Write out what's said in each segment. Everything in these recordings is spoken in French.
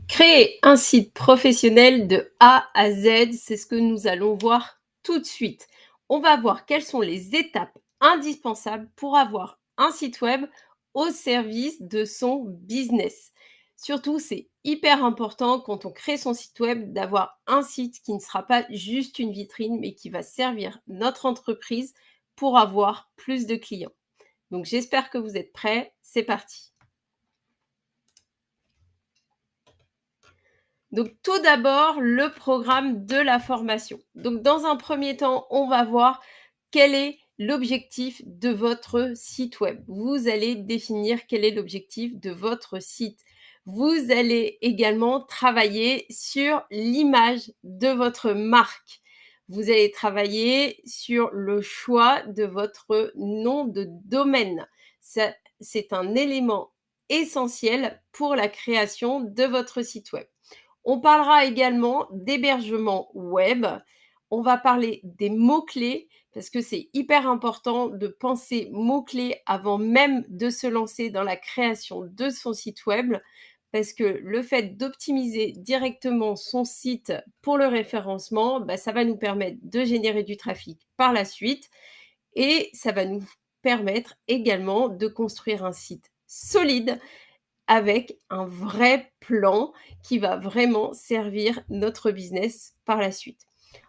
Créer un site professionnel de A à Z, c'est ce que nous allons voir tout de suite. On va voir quelles sont les étapes indispensables pour avoir un site web au service de son business. Surtout, c'est hyper important quand on crée son site web d'avoir un site qui ne sera pas juste une vitrine, mais qui va servir notre entreprise pour avoir plus de clients. Donc j'espère que vous êtes prêts. C'est parti. Donc tout d'abord, le programme de la formation. Donc dans un premier temps, on va voir quel est l'objectif de votre site web. Vous allez définir quel est l'objectif de votre site. Vous allez également travailler sur l'image de votre marque. Vous allez travailler sur le choix de votre nom de domaine. C'est un élément essentiel pour la création de votre site web. On parlera également d'hébergement web. On va parler des mots-clés parce que c'est hyper important de penser mots-clés avant même de se lancer dans la création de son site web parce que le fait d'optimiser directement son site pour le référencement, ça va nous permettre de générer du trafic par la suite et ça va nous permettre également de construire un site solide avec un vrai plan qui va vraiment servir notre business par la suite.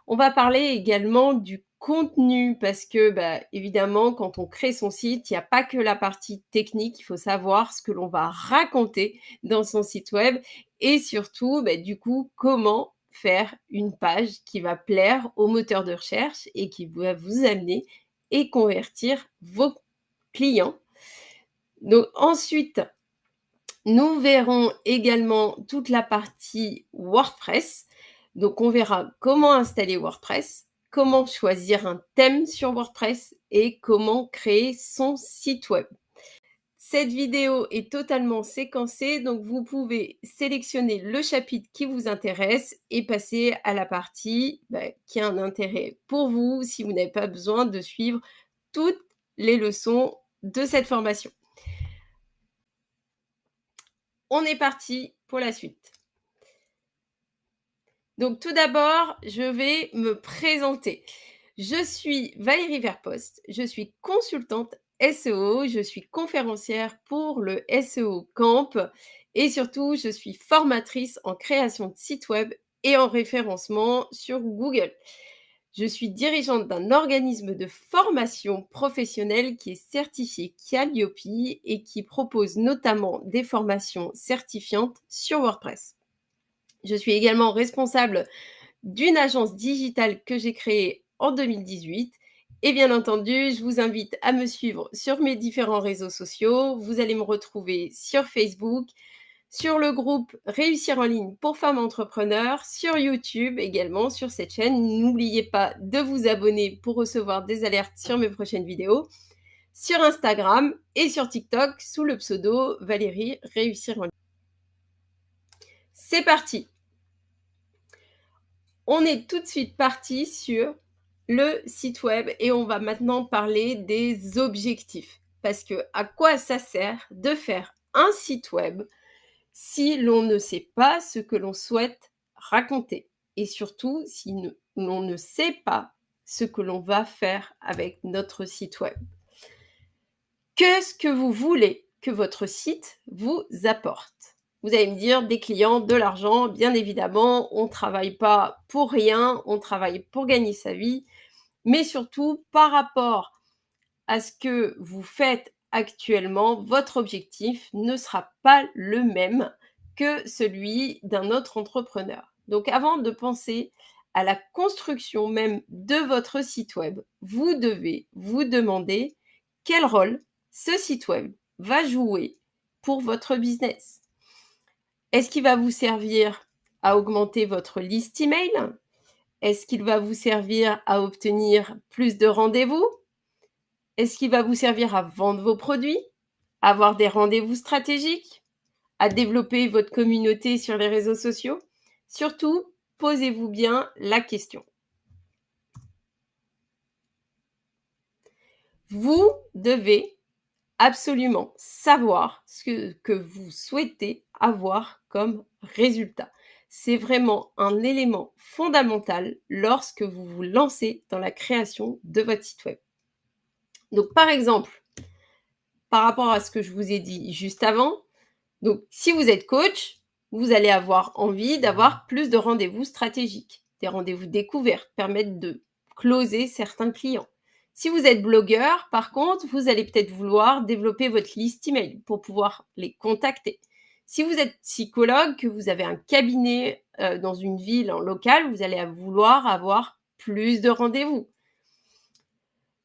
On va parler également du contenu parce que, évidemment, quand on crée son site, il n'y a pas que la partie technique, il faut savoir ce que l'on va raconter dans son site web et surtout, du coup, comment faire une page qui va plaire au moteur de recherche et qui va vous amener et convertir vos clients. Donc ensuite, nous verrons également toute la partie WordPress. Donc, on verra comment installer WordPress, comment choisir un thème sur WordPress et comment créer son site web. Cette vidéo est totalement séquencée, donc vous pouvez sélectionner le chapitre qui vous intéresse et passer à la partie qui a un intérêt pour vous si vous n'avez pas besoin de suivre toutes les leçons de cette formation. On est parti pour la suite. Donc tout d'abord, je vais me présenter. Je suis Valérie Verpost, je suis consultante SEO, je suis conférencière pour le SEO Camp et surtout, je suis formatrice en création de sites web et en référencement sur Google. Je suis dirigeante d'un organisme de formation professionnelle qui est certifié Calliope et qui propose notamment des formations certifiantes sur WordPress. Je suis également responsable d'une agence digitale que j'ai créée en 2018. Et bien entendu, je vous invite à me suivre sur mes différents réseaux sociaux. Vous allez me retrouver sur Facebook, sur le groupe Réussir en ligne pour femmes entrepreneurs, sur YouTube également, sur cette chaîne. N'oubliez pas de vous abonner pour recevoir des alertes sur mes prochaines vidéos, sur Instagram et sur TikTok sous le pseudo Valérie Réussir en ligne. C'est parti! On est tout de suite parti sur le site web et on va maintenant parler des objectifs. Parce que à quoi ça sert de faire un site web si l'on ne sait pas ce que l'on souhaite raconter et surtout si l'on ne sait pas ce que l'on va faire avec notre site web. Qu'est-ce que vous voulez que votre site vous apporte? Vous allez me dire des clients, de l'argent, bien évidemment, on ne travaille pas pour rien, on travaille pour gagner sa vie, mais surtout par rapport à ce que vous faites actuellement, votre objectif ne sera pas le même que celui d'un autre entrepreneur. Donc avant de penser à la construction même de votre site web, vous devez vous demander quel rôle ce site web va jouer pour votre business. Est-ce qu'il va vous servir à augmenter votre liste email? Est-ce qu'il va vous servir à obtenir plus de rendez-vous? Est-ce qu'il va vous servir à vendre vos produits? À avoir des rendez-vous stratégiques? À développer votre communauté sur les réseaux sociaux? Surtout, posez-vous bien la question. Vous devez absolument savoir ce que vous souhaitez avoir comme résultat. C'est vraiment un élément fondamental lorsque vous vous lancez dans la création de votre site web. Donc par exemple, par rapport à ce que je vous ai dit juste avant, donc si vous êtes coach, vous allez avoir envie d'avoir plus de rendez-vous stratégiques. Des rendez-vous découvertes permettent de closer certains clients. Si vous êtes blogueur, par contre, vous allez peut-être vouloir développer votre liste email pour pouvoir les contacter. Si vous êtes psychologue, que vous avez un cabinet dans une ville en local, vous allez vouloir avoir plus de rendez-vous.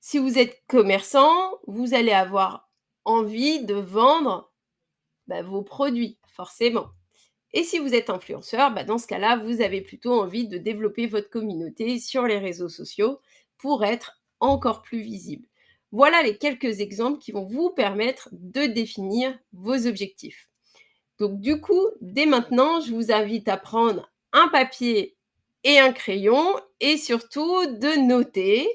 Si vous êtes commerçant, vous allez avoir envie de vendre vos produits, forcément. Et si vous êtes influenceur, dans ce cas-là, vous avez plutôt envie de développer votre communauté sur les réseaux sociaux pour être encore plus visible. Voilà les quelques exemples qui vont vous permettre de définir vos objectifs. Donc du coup, dès maintenant, je vous invite à prendre un papier et un crayon et surtout de noter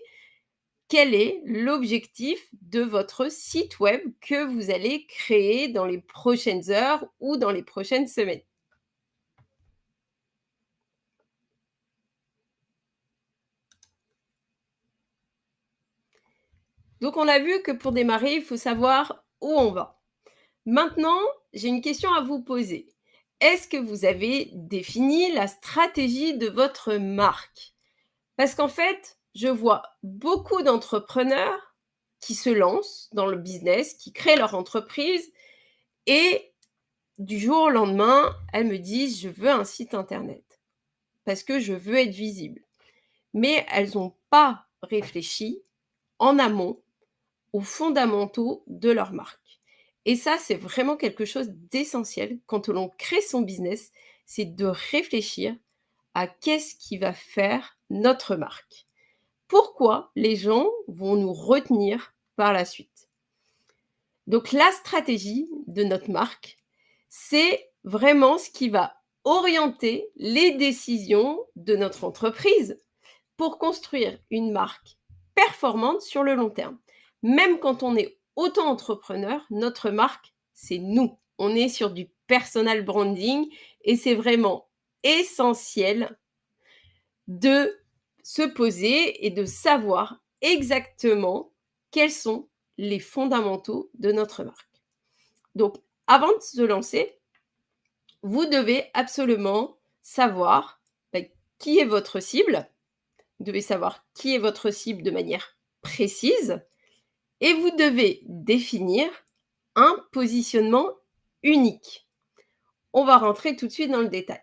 quel est l'objectif de votre site web que vous allez créer dans les prochaines heures ou dans les prochaines semaines. Donc on a vu que pour démarrer, il faut savoir où on va. Maintenant, j'ai une question à vous poser. Est-ce que vous avez défini la stratégie de votre marque? Parce qu'en fait, je vois beaucoup d'entrepreneurs qui se lancent dans le business, qui créent leur entreprise et du jour au lendemain, elles me disent: «Je veux un site internet parce que je veux être visible». Mais elles n'ont pas réfléchi en amont aux fondamentaux de leur marque. Et ça, c'est vraiment quelque chose d'essentiel quand l'on crée son business, c'est de réfléchir à qu'est-ce qui va faire notre marque. Pourquoi les gens vont nous retenir par la suite? Donc la stratégie de notre marque, c'est vraiment ce qui va orienter les décisions de notre entreprise pour construire une marque performante sur le long terme. Même quand on est auto-entrepreneur, notre marque, c'est nous. On est sur du personal branding et c'est vraiment essentiel de se poser et de savoir exactement quels sont les fondamentaux de notre marque. Donc, avant de se lancer, vous devez absolument savoir qui est votre cible. Vous devez savoir qui est votre cible de manière précise et vous devez définir un positionnement unique. On va rentrer tout de suite dans le détail.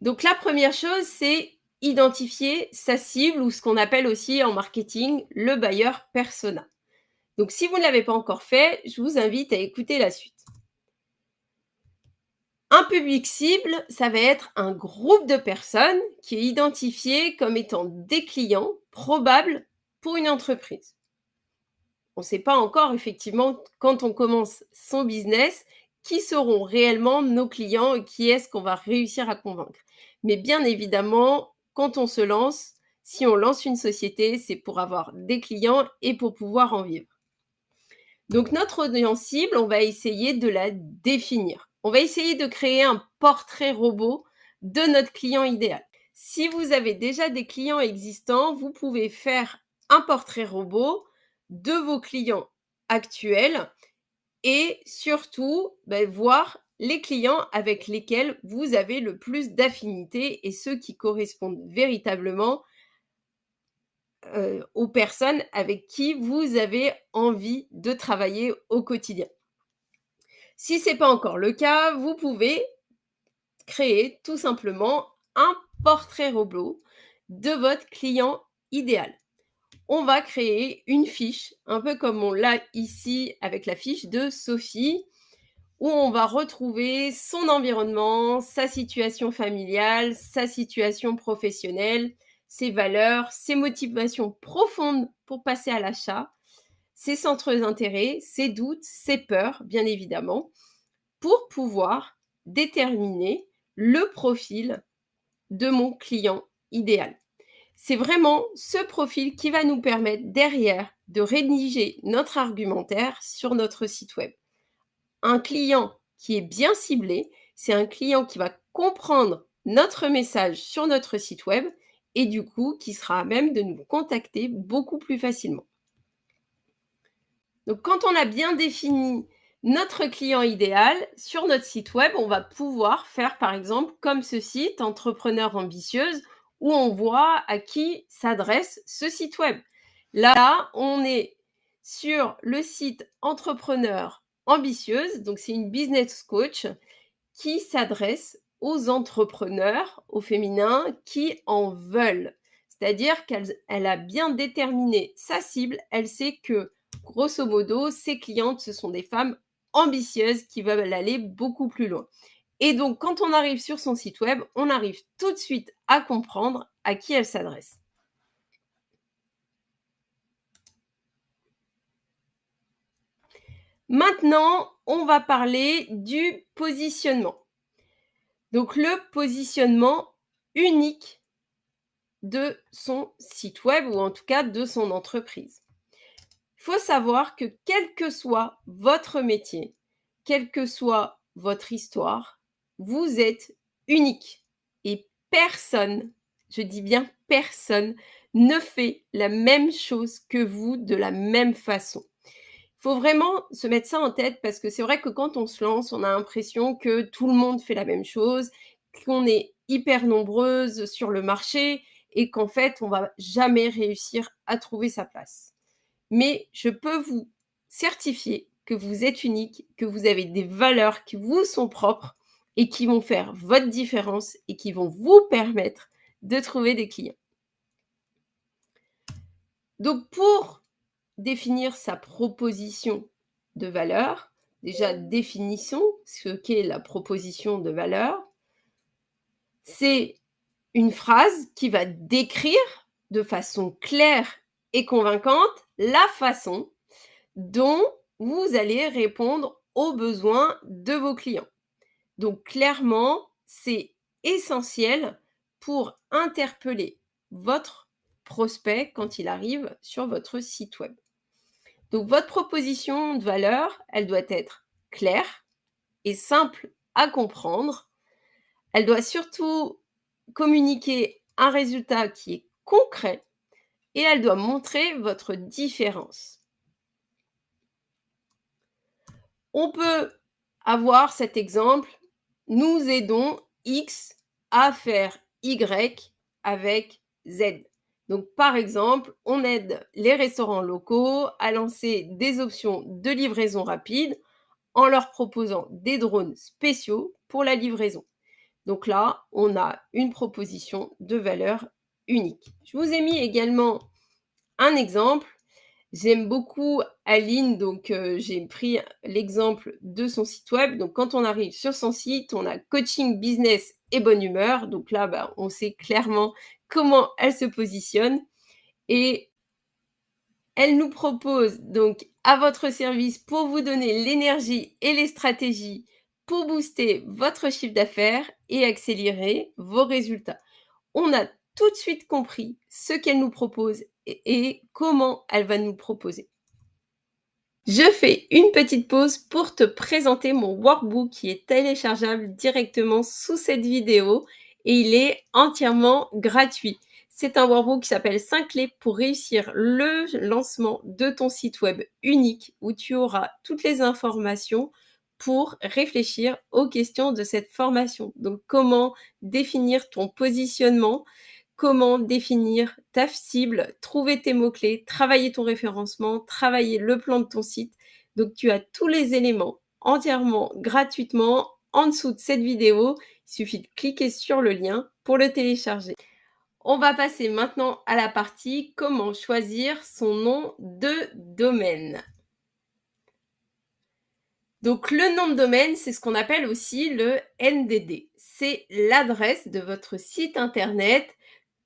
Donc la première chose, c'est identifier sa cible ou ce qu'on appelle aussi en marketing le buyer persona. Donc si vous ne l'avez pas encore fait, je vous invite à écouter la suite. Un public cible, ça va être un groupe de personnes qui est identifié comme étant des clients probables pour une entreprise. On ne sait pas encore effectivement quand on commence son business qui seront réellement nos clients et qui est-ce qu'on va réussir à convaincre. Mais bien évidemment, quand on se lance, si on lance une société, c'est pour avoir des clients et pour pouvoir en vivre. Donc notre audience cible, on va essayer de la définir. On va essayer de créer un portrait robot de notre client idéal. Si vous avez déjà des clients existants, vous pouvez faire un portrait robot de vos clients actuels et surtout voir les clients avec lesquels vous avez le plus d'affinité et ceux qui correspondent véritablement aux personnes avec qui vous avez envie de travailler au quotidien. Si ce n'est pas encore le cas, vous pouvez créer tout simplement un portrait robot de votre client idéal. On va créer une fiche, un peu comme on l'a ici avec la fiche de Sophie, où on va retrouver son environnement, sa situation familiale, sa situation professionnelle, ses valeurs, ses motivations profondes pour passer à l'achat, ses centres d'intérêt, ses doutes, ses peurs, bien évidemment, pour pouvoir déterminer le profil de mon client idéal. C'est vraiment ce profil qui va nous permettre derrière de rédiger notre argumentaire sur notre site web. Un client qui est bien ciblé, c'est un client qui va comprendre notre message sur notre site web et du coup qui sera à même de nous contacter beaucoup plus facilement. Donc quand on a bien défini notre client idéal sur notre site web, on va pouvoir faire par exemple comme ce site Entrepreneur ambitieuse où on voit à qui s'adresse ce site web. Là, on est sur le site Entrepreneur ambitieuse, donc c'est une business coach qui s'adresse aux entrepreneurs, au féminin, qui en veulent. C'est-à-dire qu'elle a bien déterminé sa cible, elle sait que, grosso modo, ses clientes, ce sont des femmes ambitieuses qui veulent aller beaucoup plus loin. Et donc, quand on arrive sur son site web, on arrive tout de suite à comprendre à qui elle s'adresse. Maintenant, on va parler du positionnement. Donc, le positionnement unique de son site web ou en tout cas de son entreprise. Il faut savoir que quel que soit votre métier, quelle que soit votre histoire, vous êtes unique et personne, je dis bien personne, ne fait la même chose que vous de la même façon. Il faut vraiment se mettre ça en tête parce que c'est vrai que quand on se lance, on a l'impression que tout le monde fait la même chose, qu'on est hyper nombreuses sur le marché et qu'en fait, on va jamais réussir à trouver sa place. Mais je peux vous certifier que vous êtes unique, que vous avez des valeurs qui vous sont propres et qui vont faire votre différence et qui vont vous permettre de trouver des clients. Donc pour définir sa proposition de valeur, déjà définissons ce qu'est la proposition de valeur. C'est une phrase qui va décrire de façon claire et convaincante la façon dont vous allez répondre aux besoins de vos clients. Donc clairement, c'est essentiel pour interpeller votre prospect quand il arrive sur votre site web. Donc votre proposition de valeur, elle doit être claire et simple à comprendre. Elle doit surtout communiquer un résultat qui est concret et elle doit montrer votre différence. On peut avoir cet exemple, nous aidons X à faire Y avec Z. Donc, par exemple, on aide les restaurants locaux à lancer des options de livraison rapide en leur proposant des drones spéciaux pour la livraison. Donc là, on a une proposition de valeur unique. Je vous ai mis également un exemple. J'aime beaucoup Aline, donc j'ai pris l'exemple de son site web. Donc quand on arrive sur son site, on a coaching, business et bonne humeur. Donc là, on sait clairement comment elle se positionne. Et elle nous propose donc à votre service pour vous donner l'énergie et les stratégies pour booster votre chiffre d'affaires et accélérer vos résultats. On a tout de suite compris ce qu'elle nous propose et comment elle va nous proposer. Je fais une petite pause pour te présenter mon workbook qui est téléchargeable directement sous cette vidéo et il est entièrement gratuit. C'est un workbook qui s'appelle 5 clés pour réussir le lancement de ton site web unique où tu auras toutes les informations pour réfléchir aux questions de cette formation. Donc, comment définir ton positionnement, comment définir ta cible, trouver tes mots-clés, travailler ton référencement, travailler le plan de ton site. Donc, tu as tous les éléments entièrement gratuitement en dessous de cette vidéo. Il suffit de cliquer sur le lien pour le télécharger. On va passer maintenant à la partie comment choisir son nom de domaine. Donc, le nom de domaine, c'est ce qu'on appelle aussi le NDD. C'est l'adresse de votre site internet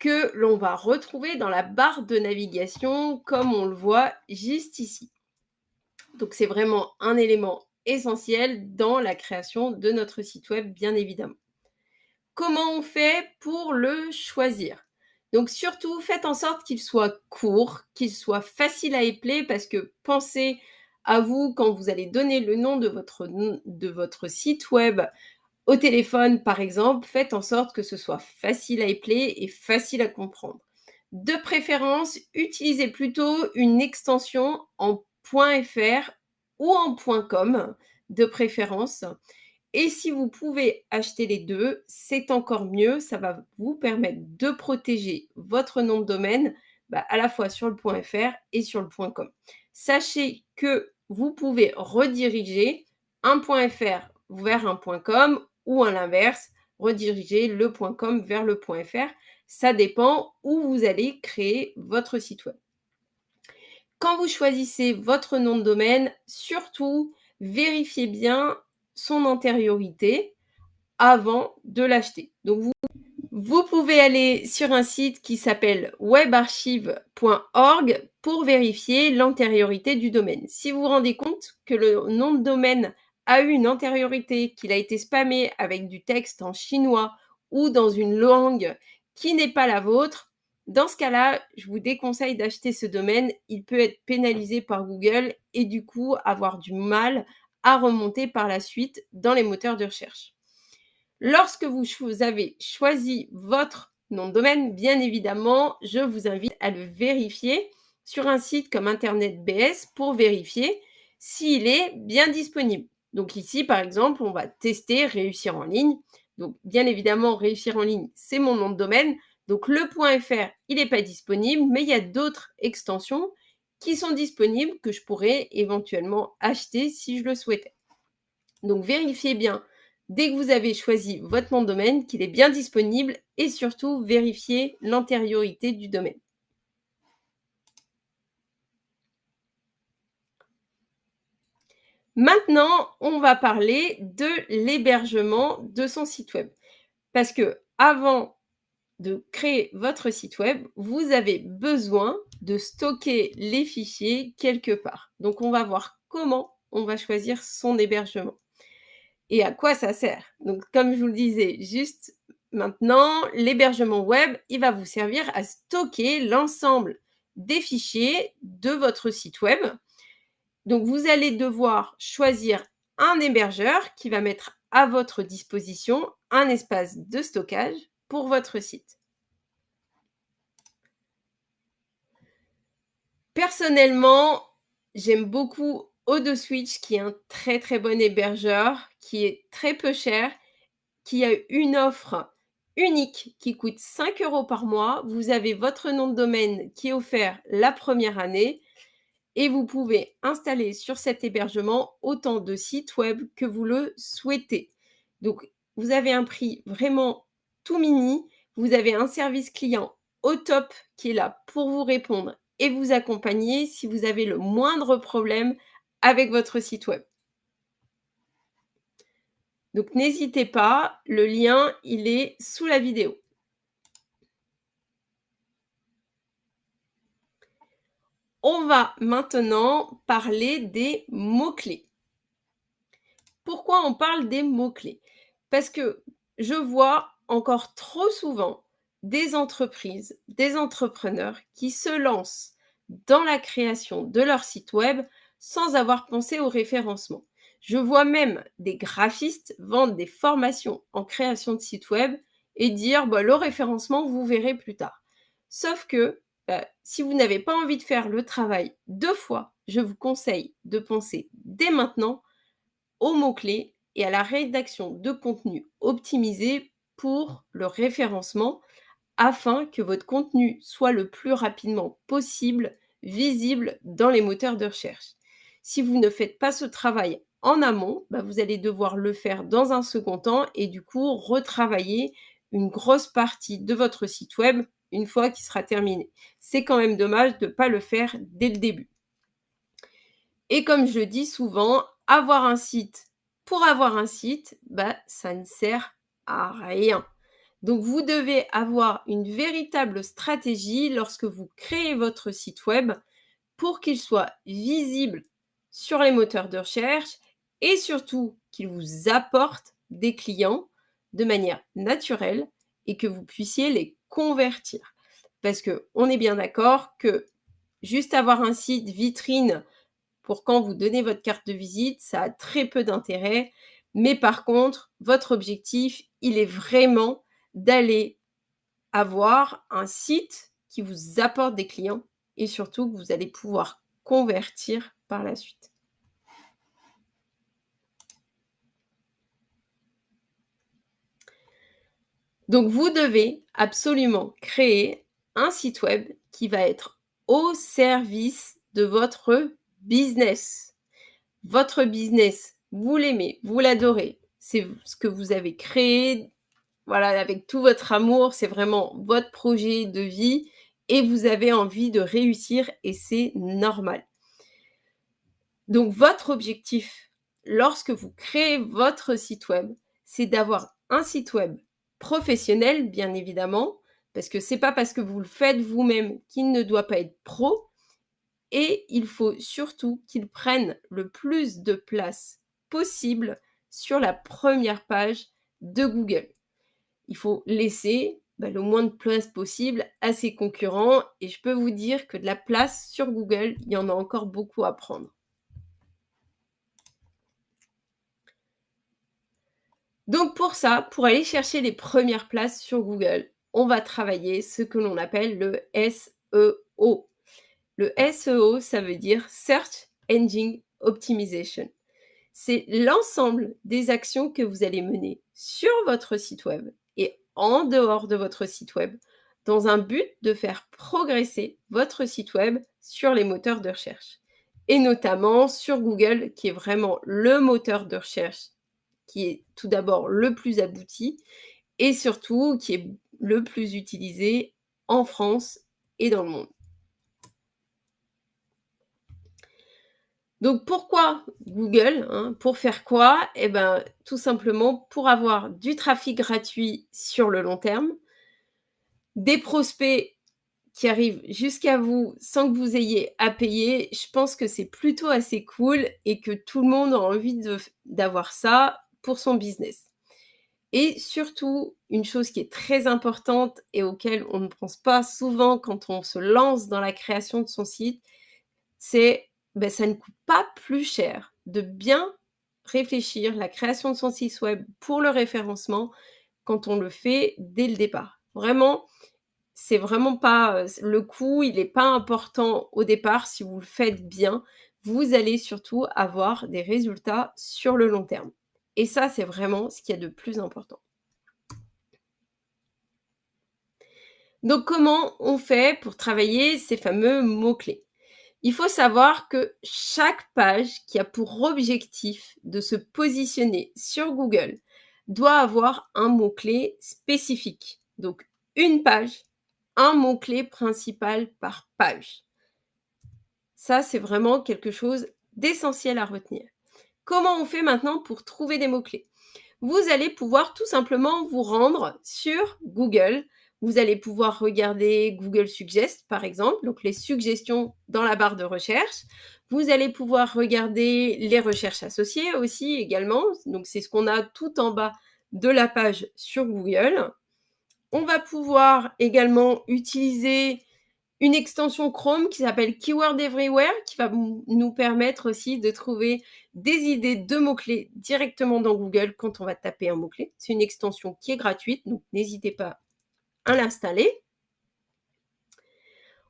que l'on va retrouver dans la barre de navigation comme on le voit juste ici. Donc, c'est vraiment un élément essentiel dans la création de notre site web, bien évidemment. Comment on fait pour le choisir? Donc surtout, faites en sorte qu'il soit court, qu'il soit facile à épeler parce que pensez à vous quand vous allez donner le nom de votre site web au téléphone, par exemple, faites en sorte que ce soit facile à épeler et facile à comprendre. De préférence, utilisez plutôt une extension en .fr ou en .com, de préférence. Et si vous pouvez acheter les 2, c'est encore mieux, ça va vous permettre de protéger votre nom de domaine, à la fois sur le .fr et sur le .com. Sachez que vous pouvez rediriger un .fr vers un .com ou à l'inverse, rediriger le .com vers le .fr. Ça dépend où vous allez créer votre site web. Quand vous choisissez votre nom de domaine, surtout, vérifiez bien son antériorité avant de l'acheter. Donc vous pouvez aller sur un site qui s'appelle webarchive.org pour vérifier l'antériorité du domaine. Si vous vous rendez compte que le nom de domaine a eu une antériorité, qu'il a été spammé avec du texte en chinois ou dans une langue qui n'est pas la vôtre, dans ce cas-là, je vous déconseille d'acheter ce domaine. Il peut être pénalisé par Google et du coup avoir du mal à remonter par la suite dans les moteurs de recherche. Lorsque vous avez choisi votre nom de domaine, bien évidemment, je vous invite à le vérifier sur un site comme Internet BS pour vérifier s'il est bien disponible. Donc ici, par exemple, on va tester réussir en ligne. Donc bien évidemment, réussir en ligne, c'est mon nom de domaine. Donc le .fr, il n'est pas disponible, mais il y a d'autres extensions qui sont disponibles que je pourrais éventuellement acheter si je le souhaitais. Donc vérifiez bien dès que vous avez choisi votre nom de domaine qu'il est bien disponible et surtout vérifiez l'antériorité du domaine. Maintenant, on va parler de l'hébergement de son site web. Parce que avant de créer votre site web, vous avez besoin de stocker les fichiers quelque part. Donc on va voir comment on va choisir son hébergement. Et à quoi ça sert? Donc, comme je vous le disais juste maintenant, l'hébergement web, il va vous servir à stocker l'ensemble des fichiers de votre site web. Donc, vous allez devoir choisir un hébergeur qui va mettre à votre disposition un espace de stockage pour votre site. Personnellement, j'aime beaucoup OdoSwitch qui est un très très bon hébergeur, qui est très peu cher, qui a une offre unique qui coûte 5 € par mois. Vous avez votre nom de domaine qui est offert la première année et vous pouvez installer sur cet hébergement autant de sites web que vous le souhaitez. Donc, vous avez un prix vraiment tout mini. Vous avez un service client au top qui est là pour vous répondre et vous accompagner si vous avez le moindre problème avec votre site web. Donc n'hésitez pas, le lien, il est sous la vidéo. On va maintenant parler des mots-clés. Pourquoi on parle des mots-clés? Parce que je vois encore trop souvent des entreprises, des entrepreneurs qui se lancent dans la création de leur site web sans avoir pensé au référencement. Je vois même des graphistes vendre des formations en création de site web et dire le référencement, vous verrez plus tard. Sauf que si vous n'avez pas envie de faire le travail 2 fois, je vous conseille de penser dès maintenant aux mots-clés et à la rédaction de contenu optimisé pour le référencement afin que votre contenu soit le plus rapidement possible visible dans les moteurs de recherche. Si vous ne faites pas ce travail en amont, vous allez devoir le faire dans un second temps et du coup retravailler une grosse partie de votre site web une fois qu'il sera terminé. C'est quand même dommage de ne pas le faire dès le début. Et comme je dis souvent, avoir un site pour avoir un site, ça ne sert à rien. Donc, vous devez avoir une véritable stratégie lorsque vous créez votre site web pour qu'il soit visible sur les moteurs de recherche et surtout qu'il vous apporte des clients de manière naturelle et que vous puissiez les convertir. parce qu'on est bien d'accord que juste avoir un site vitrine pour quand vous donnez votre carte de visite, ça a très peu d'intérêt. Mais par contre, votre objectif, il est vraiment d'aller avoir un site qui vous apporte des clients et surtout que vous allez pouvoir convertir par la suite. Donc vous devez absolument créer un site web qui va être au service de votre business. Votre business, vous l'aimez, vous l'adorez, c'est ce que vous avez créé, voilà, avec tout votre amour, c'est vraiment votre projet de vie et vous avez envie de réussir et c'est normal. Donc votre objectif, lorsque vous créez votre site web, c'est d'avoir un site web professionnel, bien évidemment, parce que c'est pas parce que vous le faites vous-même qu'il ne doit pas être pro et il faut surtout qu'il prenne le plus de place possible sur la première page de Google. Il faut laisser, le moins de place possible à ses concurrents et je peux vous dire que de la place sur Google, il y en a encore beaucoup à prendre. Donc pour ça, pour aller chercher les premières places sur Google, on va travailler ce que l'on appelle le SEO. Le SEO, ça veut dire Search Engine Optimization. C'est l'ensemble des actions que vous allez mener sur votre site web et en dehors de votre site web dans un but de faire progresser votre site web sur les moteurs de recherche et notamment sur Google qui est vraiment le moteur de recherche qui est tout d'abord le plus abouti et surtout qui est le plus utilisé en France et dans le monde. Donc pourquoi Google, hein? Pour faire quoi? Eh ben, tout simplement pour avoir du trafic gratuit sur le long terme, des prospects qui arrivent jusqu'à vous sans que vous ayez à payer. Je pense que c'est plutôt assez cool et que tout le monde a envie d'avoir ça pour son business. Et surtout, une chose qui est très importante et auquel on ne pense pas souvent quand on se lance dans la création de son site, c'est, ça ne coûte pas plus cher de bien réfléchir la création de son site web pour le référencement quand on le fait dès le départ. Vraiment, c'est vraiment pas, le coût, il est pas important au départ si vous le faites bien. Vous allez surtout avoir des résultats sur le long terme et ça, c'est vraiment ce qu'il y a de plus important. Donc comment on fait pour travailler ces fameux mots-clés? Il faut savoir que chaque page qui a pour objectif de se positionner sur Google doit avoir un mot-clé spécifique. Donc une page, un mot-clé principal par page. Ça, c'est vraiment quelque chose d'essentiel à retenir. Comment on fait maintenant pour trouver des mots-clés? Vous allez pouvoir tout simplement vous rendre sur Google. Vous allez pouvoir regarder Google Suggest, par exemple, donc les suggestions dans la barre de recherche. Vous allez pouvoir regarder les recherches associées aussi également. Donc, c'est ce qu'on a tout en bas de la page sur Google. On va pouvoir également utiliser une extension Chrome qui s'appelle Keyword Everywhere, qui va nous permettre aussi de trouver des idées de mots-clés directement dans Google quand on va taper un mot-clé. C'est une extension qui est gratuite, donc n'hésitez pas à l'installer.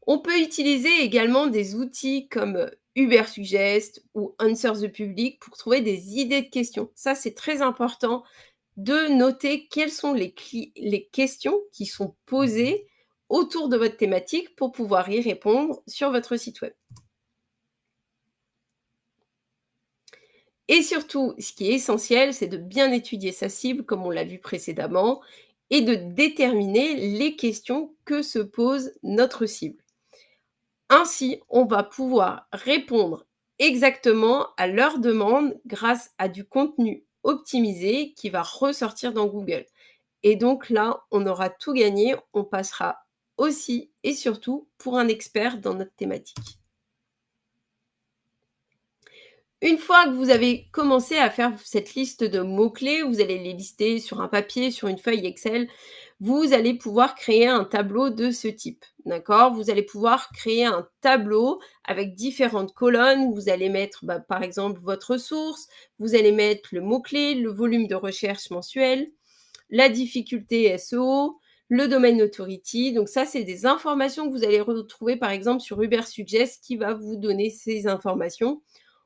On peut utiliser également des outils comme Ubersuggest ou Answer the Public pour trouver des idées de questions. Ça, c'est très important de noter quelles sont les questions qui sont posées autour de votre thématique pour pouvoir y répondre sur votre site web. Et surtout, ce qui est essentiel, c'est de bien étudier sa cible, comme on l'a vu précédemment, et de déterminer les questions que se pose notre cible. Ainsi, on va pouvoir répondre exactement à leurs demandes grâce à du contenu optimisé qui va ressortir dans Google. Et donc là, on aura tout gagné, on passera aussi et surtout pour un expert dans notre thématique. Une fois que vous avez commencé à faire cette liste de mots-clés, vous allez les lister sur un papier, sur une feuille Excel, vous allez pouvoir créer un tableau de ce type, d'accord? Vous allez pouvoir créer un tableau avec différentes colonnes. Vous allez mettre, bah, par exemple, votre source, vous allez mettre le mot-clé, le volume de recherche mensuel, la difficulté SEO, le domaine authority. Donc ça, c'est des informations que vous allez retrouver, par exemple, sur Ubersuggest qui va vous donner ces informations.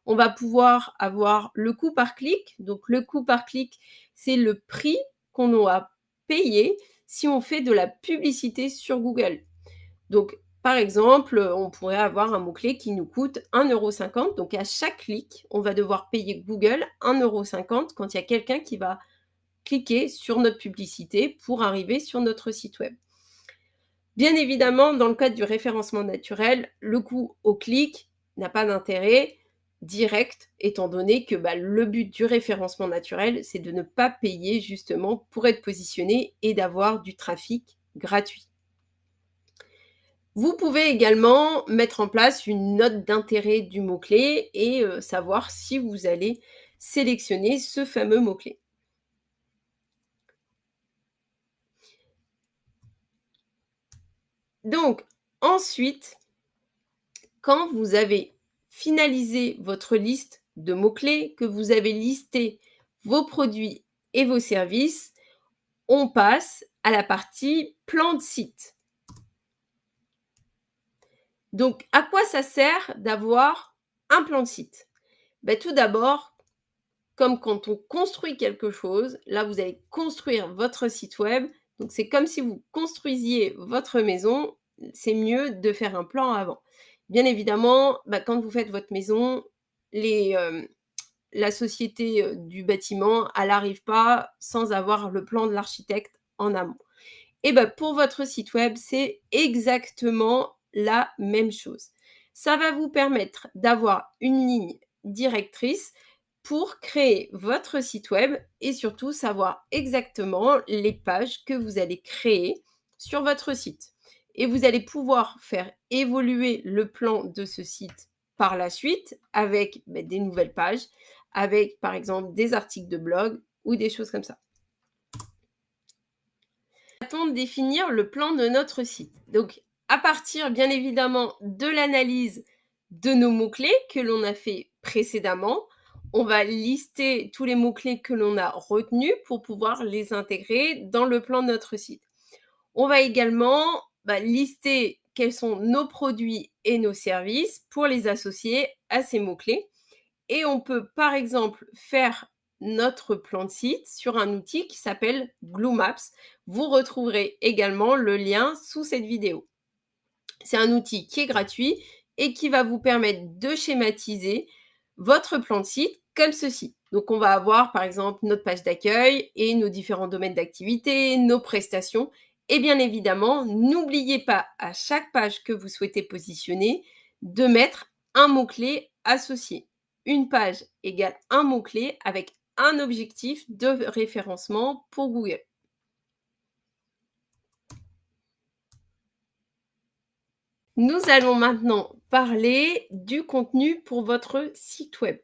On va pouvoir avoir le coût par clic. Donc le coût par clic, c'est le prix qu'on doit payer si on fait de la publicité sur Google. Donc, par exemple, on pourrait avoir un mot-clé qui nous coûte 1,50 €. Donc à chaque clic, on va devoir payer Google 1,50 € quand il y a quelqu'un qui va cliquer sur notre publicité pour arriver sur notre site web. Bien évidemment, dans le cadre du référencement naturel, le coût au clic n'a pas d'intérêt direct, étant donné que le but du référencement naturel, c'est de ne pas payer justement pour être positionné et d'avoir du trafic gratuit. Vous pouvez également mettre en place une note d'intérêt du mot-clé et savoir si vous allez sélectionner ce fameux mot-clé. Donc, ensuite, quand vous avez finalisé votre liste de mots-clés, que vous avez listé vos produits et vos services, on passe à la partie plan de site. Donc, à quoi ça sert d'avoir un plan de site? Tout d'abord, comme quand on construit quelque chose, là, vous allez construire votre site web. Donc, c'est comme si vous construisiez votre maison. C'est mieux de faire un plan avant. Bien évidemment, quand vous faites votre maison, les, la société du bâtiment, elle n'arrive pas sans avoir le plan de l'architecte en amont. Et pour votre site web, c'est exactement la même chose. Ça va vous permettre d'avoir une ligne directrice pour créer votre site web et surtout savoir exactement les pages que vous allez créer sur votre site. Et vous allez pouvoir faire évoluer le plan de ce site par la suite avec des nouvelles pages, avec par exemple des articles de blog ou des choses comme ça. Partons de définir le plan de notre site. Donc, à partir bien évidemment de l'analyse de nos mots-clés que l'on a fait précédemment, on va lister tous les mots-clés que l'on a retenus pour pouvoir les intégrer dans le plan de notre site. On va également lister quels sont nos produits et nos services pour les associer à ces mots-clés. Et on peut, par exemple, faire notre plan de site sur un outil qui s'appelle Glue Maps. Vous retrouverez également le lien sous cette vidéo. C'est un outil qui est gratuit et qui va vous permettre de schématiser votre plan de site comme ceci. Donc, on va avoir, par exemple, notre page d'accueil et nos différents domaines d'activité, nos prestations. Et bien évidemment, n'oubliez pas à chaque page que vous souhaitez positionner de mettre un mot-clé associé. Une page égale un mot-clé avec un objectif de référencement pour Google. Nous allons maintenant parler du contenu pour votre site web.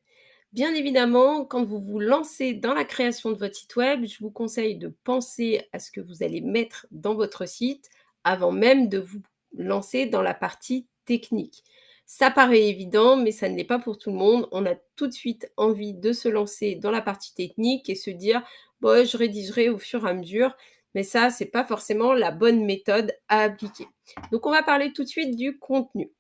Bien évidemment, quand vous vous lancez dans la création de votre site web, je vous conseille de penser à ce que vous allez mettre dans votre site avant même de vous lancer dans la partie technique. Ça paraît évident, mais ça ne l'est pas pour tout le monde. On a tout de suite envie de se lancer dans la partie technique et se dire, bon, je rédigerai au fur et à mesure. Mais ça, c'est pas forcément la bonne méthode à appliquer. Donc, on va parler tout de suite du contenu.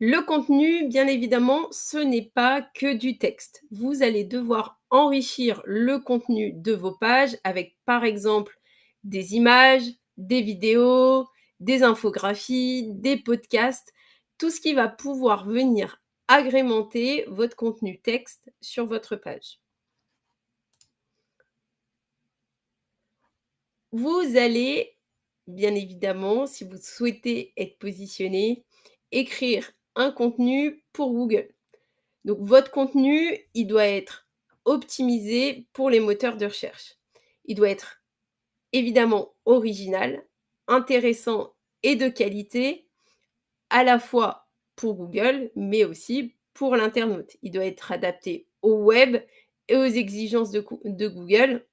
Le contenu, bien évidemment, ce n'est pas que du texte. Vous allez devoir enrichir le contenu de vos pages avec, par exemple, des images, des vidéos, des infographies, des podcasts, tout ce qui va pouvoir venir agrémenter votre contenu texte sur votre page. Vous allez, bien évidemment, si vous souhaitez être positionné, écrire un contenu pour Google. Donc votre contenu, il doit être optimisé pour les moteurs de recherche. Il doit être évidemment original, intéressant et de qualité, à la fois pour Google, mais aussi pour l'internaute. Il doit être adapté au web et aux exigences de Google.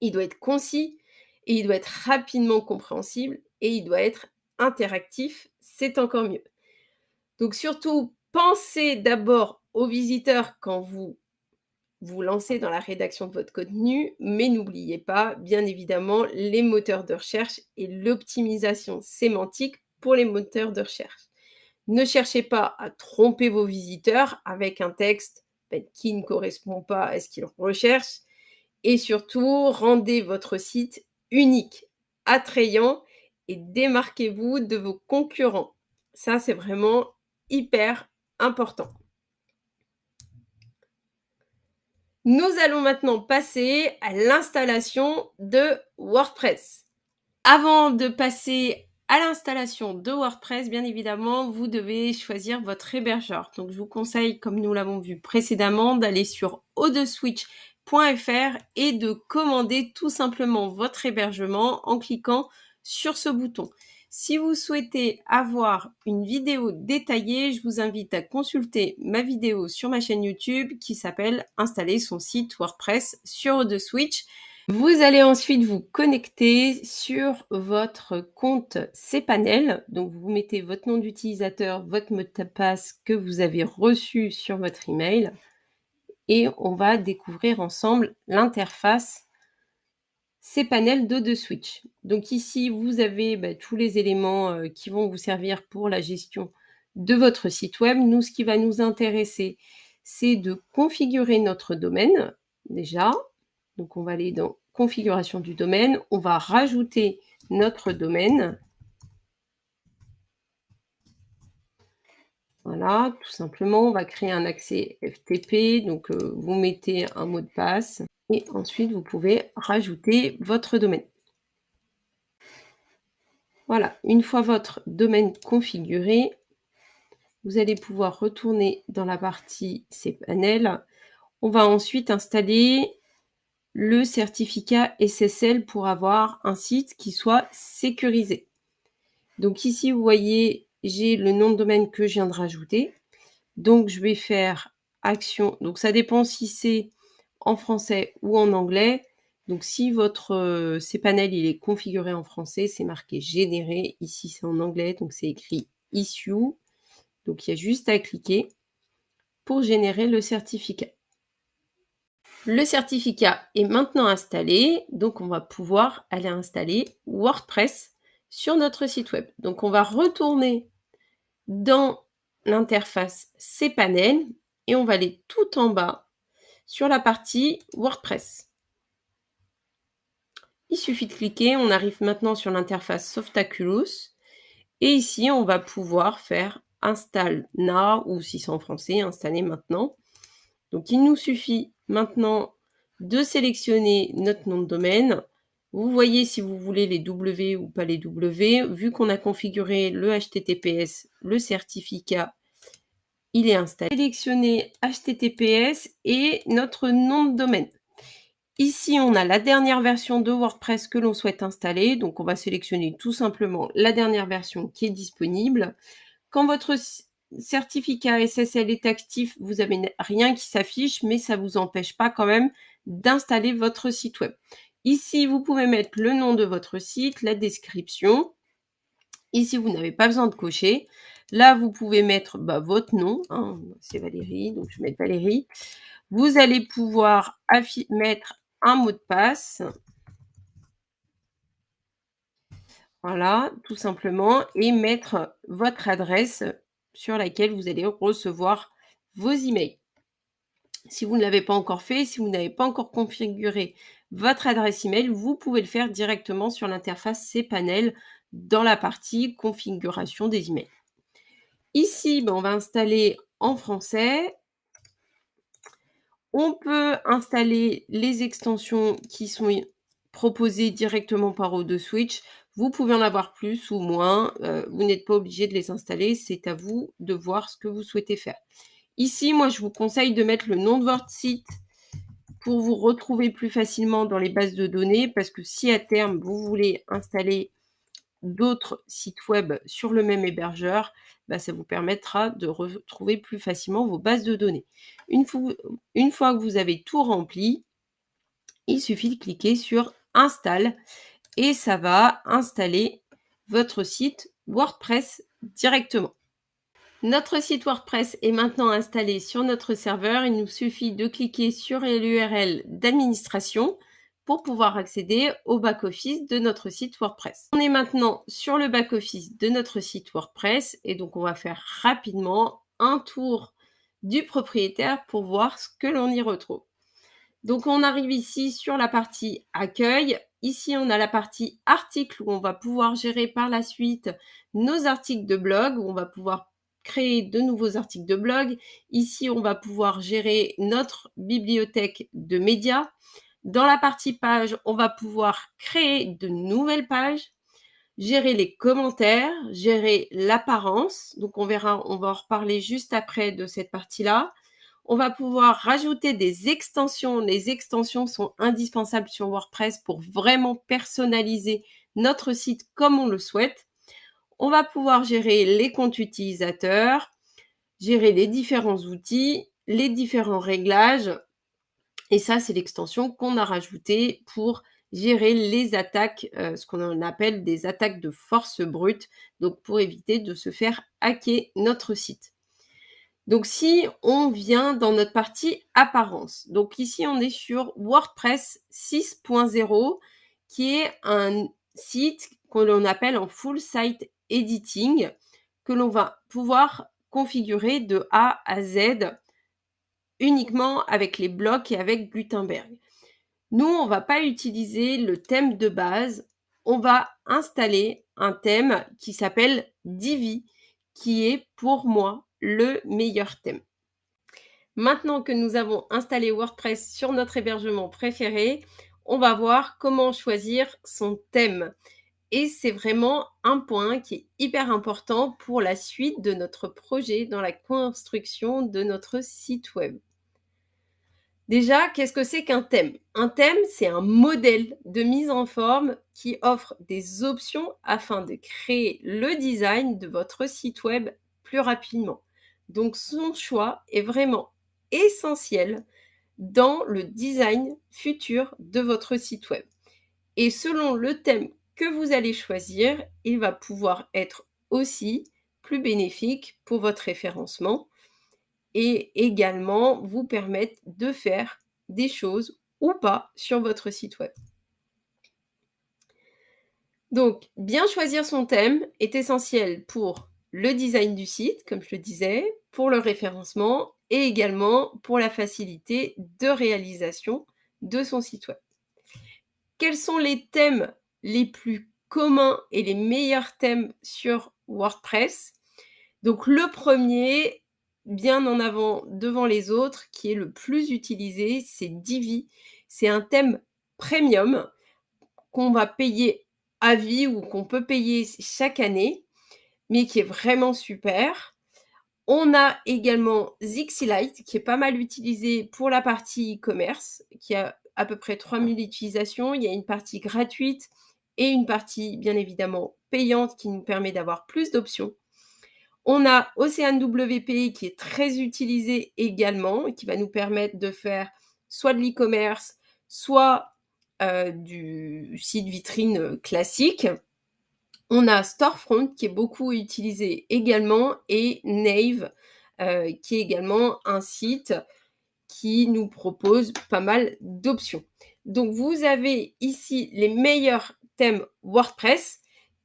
Il doit être concis et il doit être rapidement compréhensible et il doit être interactif, c'est encore mieux. Donc surtout, pensez d'abord aux visiteurs quand vous vous lancez dans la rédaction de votre contenu, mais n'oubliez pas, bien évidemment, les moteurs de recherche et l'optimisation sémantique pour les moteurs de recherche. Ne cherchez pas à tromper vos visiteurs avec un texte qui ne correspond pas à ce qu'ils recherchent et surtout, rendez votre site unique, attrayant et démarquez-vous de vos concurrents. Ça, c'est vraiment hyper important. Nous allons maintenant passer à l'installation de WordPress. Avant de passer à l'installation de WordPress, bien évidemment, vous devez choisir votre hébergeur. Donc, je vous conseille, comme nous l'avons vu précédemment, d'aller sur odeswitch.fr et de commander tout simplement votre hébergement en cliquant sur ce bouton. Si vous souhaitez avoir une vidéo détaillée, je vous invite à consulter ma vidéo sur ma chaîne YouTube qui s'appelle « Installer son site WordPress sur Odeswitch ». Vous allez ensuite vous connecter sur votre compte cPanel. Donc, vous mettez votre nom d'utilisateur, votre mot de passe que vous avez reçu sur votre email et on va découvrir ensemble l'interface cPanel d'Odeswitch. Donc ici, vous avez tous les éléments qui vont vous servir pour la gestion de votre site web. Nous, ce qui va nous intéresser, c'est de configurer notre domaine déjà. Donc on va aller dans configuration du domaine, on va rajouter notre domaine. Voilà, tout simplement, on va créer un accès FTP, donc vous mettez un mot de passe et ensuite vous pouvez rajouter votre domaine. Voilà, une fois votre domaine configuré, vous allez pouvoir retourner dans la partie cPanel. On va ensuite installer le certificat SSL pour avoir un site qui soit sécurisé. Donc ici, vous voyez, j'ai le nom de domaine que je viens de rajouter. Donc, je vais faire action. Donc, ça dépend si c'est en français ou en anglais. Donc, si votre cPanel il est configuré en français, c'est marqué générer. Ici, c'est en anglais, donc c'est écrit issue. Donc, il y a juste à cliquer pour générer le certificat. Le certificat est maintenant installé, donc on va pouvoir aller installer WordPress sur notre site web. Donc, on va retourner dans l'interface cPanel et on va aller tout en bas sur la partie WordPress. Il suffit de cliquer, on arrive maintenant sur l'interface Softaculous et ici on va pouvoir faire Install Now ou si c'est en français, installer maintenant. Donc il nous suffit maintenant de sélectionner notre nom de domaine. Vous voyez si vous voulez les W ou pas les W. Vu qu'on a configuré le HTTPS, le certificat, il est installé. Sélectionnez HTTPS et notre nom de domaine. Ici, on a la dernière version de WordPress que l'on souhaite installer. Donc, on va sélectionner tout simplement la dernière version qui est disponible. Quand votre certificat SSL est actif, vous n'avez rien qui s'affiche, mais ça ne vous empêche pas quand même d'installer votre site web. Ici, vous pouvez mettre le nom de votre site, la description. Ici, vous n'avez pas besoin de cocher. Là, vous pouvez mettre votre nom. Hein, c'est Valérie, donc je vais mettre Valérie. Vous allez pouvoir mettre un mot de passe. Voilà, tout simplement. Et mettre votre adresse sur laquelle vous allez recevoir vos emails. Si vous ne l'avez pas encore fait, si vous n'avez pas encore configuré votre adresse email, vous pouvez le faire directement sur l'interface cPanel dans la partie configuration des emails. Ici, on va installer en français. On peut installer les extensions qui sont proposées directement par Odeswitch. Vous pouvez en avoir plus ou moins. Vous n'êtes pas obligé de les installer. C'est à vous de voir ce que vous souhaitez faire. Ici, moi, je vous conseille de mettre le nom de votre site pour vous retrouver plus facilement dans les bases de données. Parce que si à terme, vous voulez installer d'autres sites web sur le même hébergeur, bah, ça vous permettra de retrouver plus facilement vos bases de données. Une fois que vous avez tout rempli, il suffit de cliquer sur Installe et ça va installer votre site WordPress directement. Notre site WordPress est maintenant installé sur notre serveur. Il nous suffit de cliquer sur l'URL d'administration pour pouvoir accéder au back-office de notre site WordPress. On est maintenant sur le back-office de notre site WordPress et donc on va faire rapidement un tour du propriétaire pour voir ce que l'on y retrouve. Donc on arrive ici sur la partie accueil. Ici, on a la partie articles où on va pouvoir gérer par la suite nos articles de blog, où on va pouvoir créer de nouveaux articles de blog. Ici, on va pouvoir gérer notre bibliothèque de médias. Dans la partie page, on va pouvoir créer de nouvelles pages, gérer les commentaires, gérer l'apparence. Donc on verra, on va en reparler juste après de cette partie-là. On va pouvoir rajouter des extensions. Les extensions sont indispensables sur WordPress pour vraiment personnaliser notre site comme on le souhaite. On va pouvoir gérer les comptes utilisateurs, gérer les différents outils, les différents réglages. Et ça, c'est l'extension qu'on a rajoutée pour gérer les attaques, ce qu'on appelle des attaques de force brute, donc pour éviter de se faire hacker notre site. Donc si on vient dans notre partie apparence, donc ici on est sur WordPress 6.0 qui est un site que l'on appelle en full site editing que l'on va pouvoir configurer de A à Z uniquement avec les blocs et avec Gutenberg. Nous, on ne va pas utiliser le thème de base, on va installer un thème qui s'appelle Divi, qui est pour moi le meilleur thème. Maintenant que nous avons installé WordPress sur notre hébergement préféré, on va voir comment choisir son thème. Et c'est vraiment un point qui est hyper important pour la suite de notre projet dans la construction de notre site web. Déjà, qu'est-ce que c'est qu'un thème? Un thème, c'est un modèle de mise en forme qui offre des options afin de créer le design de votre site web plus rapidement. Donc, son choix est vraiment essentiel dans le design futur de votre site web. Et selon le thème que vous allez choisir, il va pouvoir être aussi plus bénéfique pour votre référencement et également vous permettre de faire des choses ou pas sur votre site web. Donc, bien choisir son thème est essentiel pour le design du site, comme je le disais, pour le référencement et également pour la facilité de réalisation de son site web. Quels sont les thèmes les plus communs et les meilleurs thèmes sur WordPress? Donc le premier, bien en avant devant les autres, qui est le plus utilisé, c'est Divi. C'est un thème premium qu'on va payer à vie ou qu'on peut payer chaque année, mais qui est vraiment super. On a également Zixilite, qui est pas mal utilisé pour la partie e-commerce, qui a à peu près 3000 utilisations. Il y a une partie gratuite et une partie, bien évidemment, payante qui nous permet d'avoir plus d'options. On a Ocean WP qui est très utilisé également et qui va nous permettre de faire soit de l'e-commerce, soit du site vitrine classique. On a Storefront qui est beaucoup utilisé également et Nave qui est également un site qui nous propose pas mal d'options. Donc vous avez ici les meilleurs thèmes WordPress.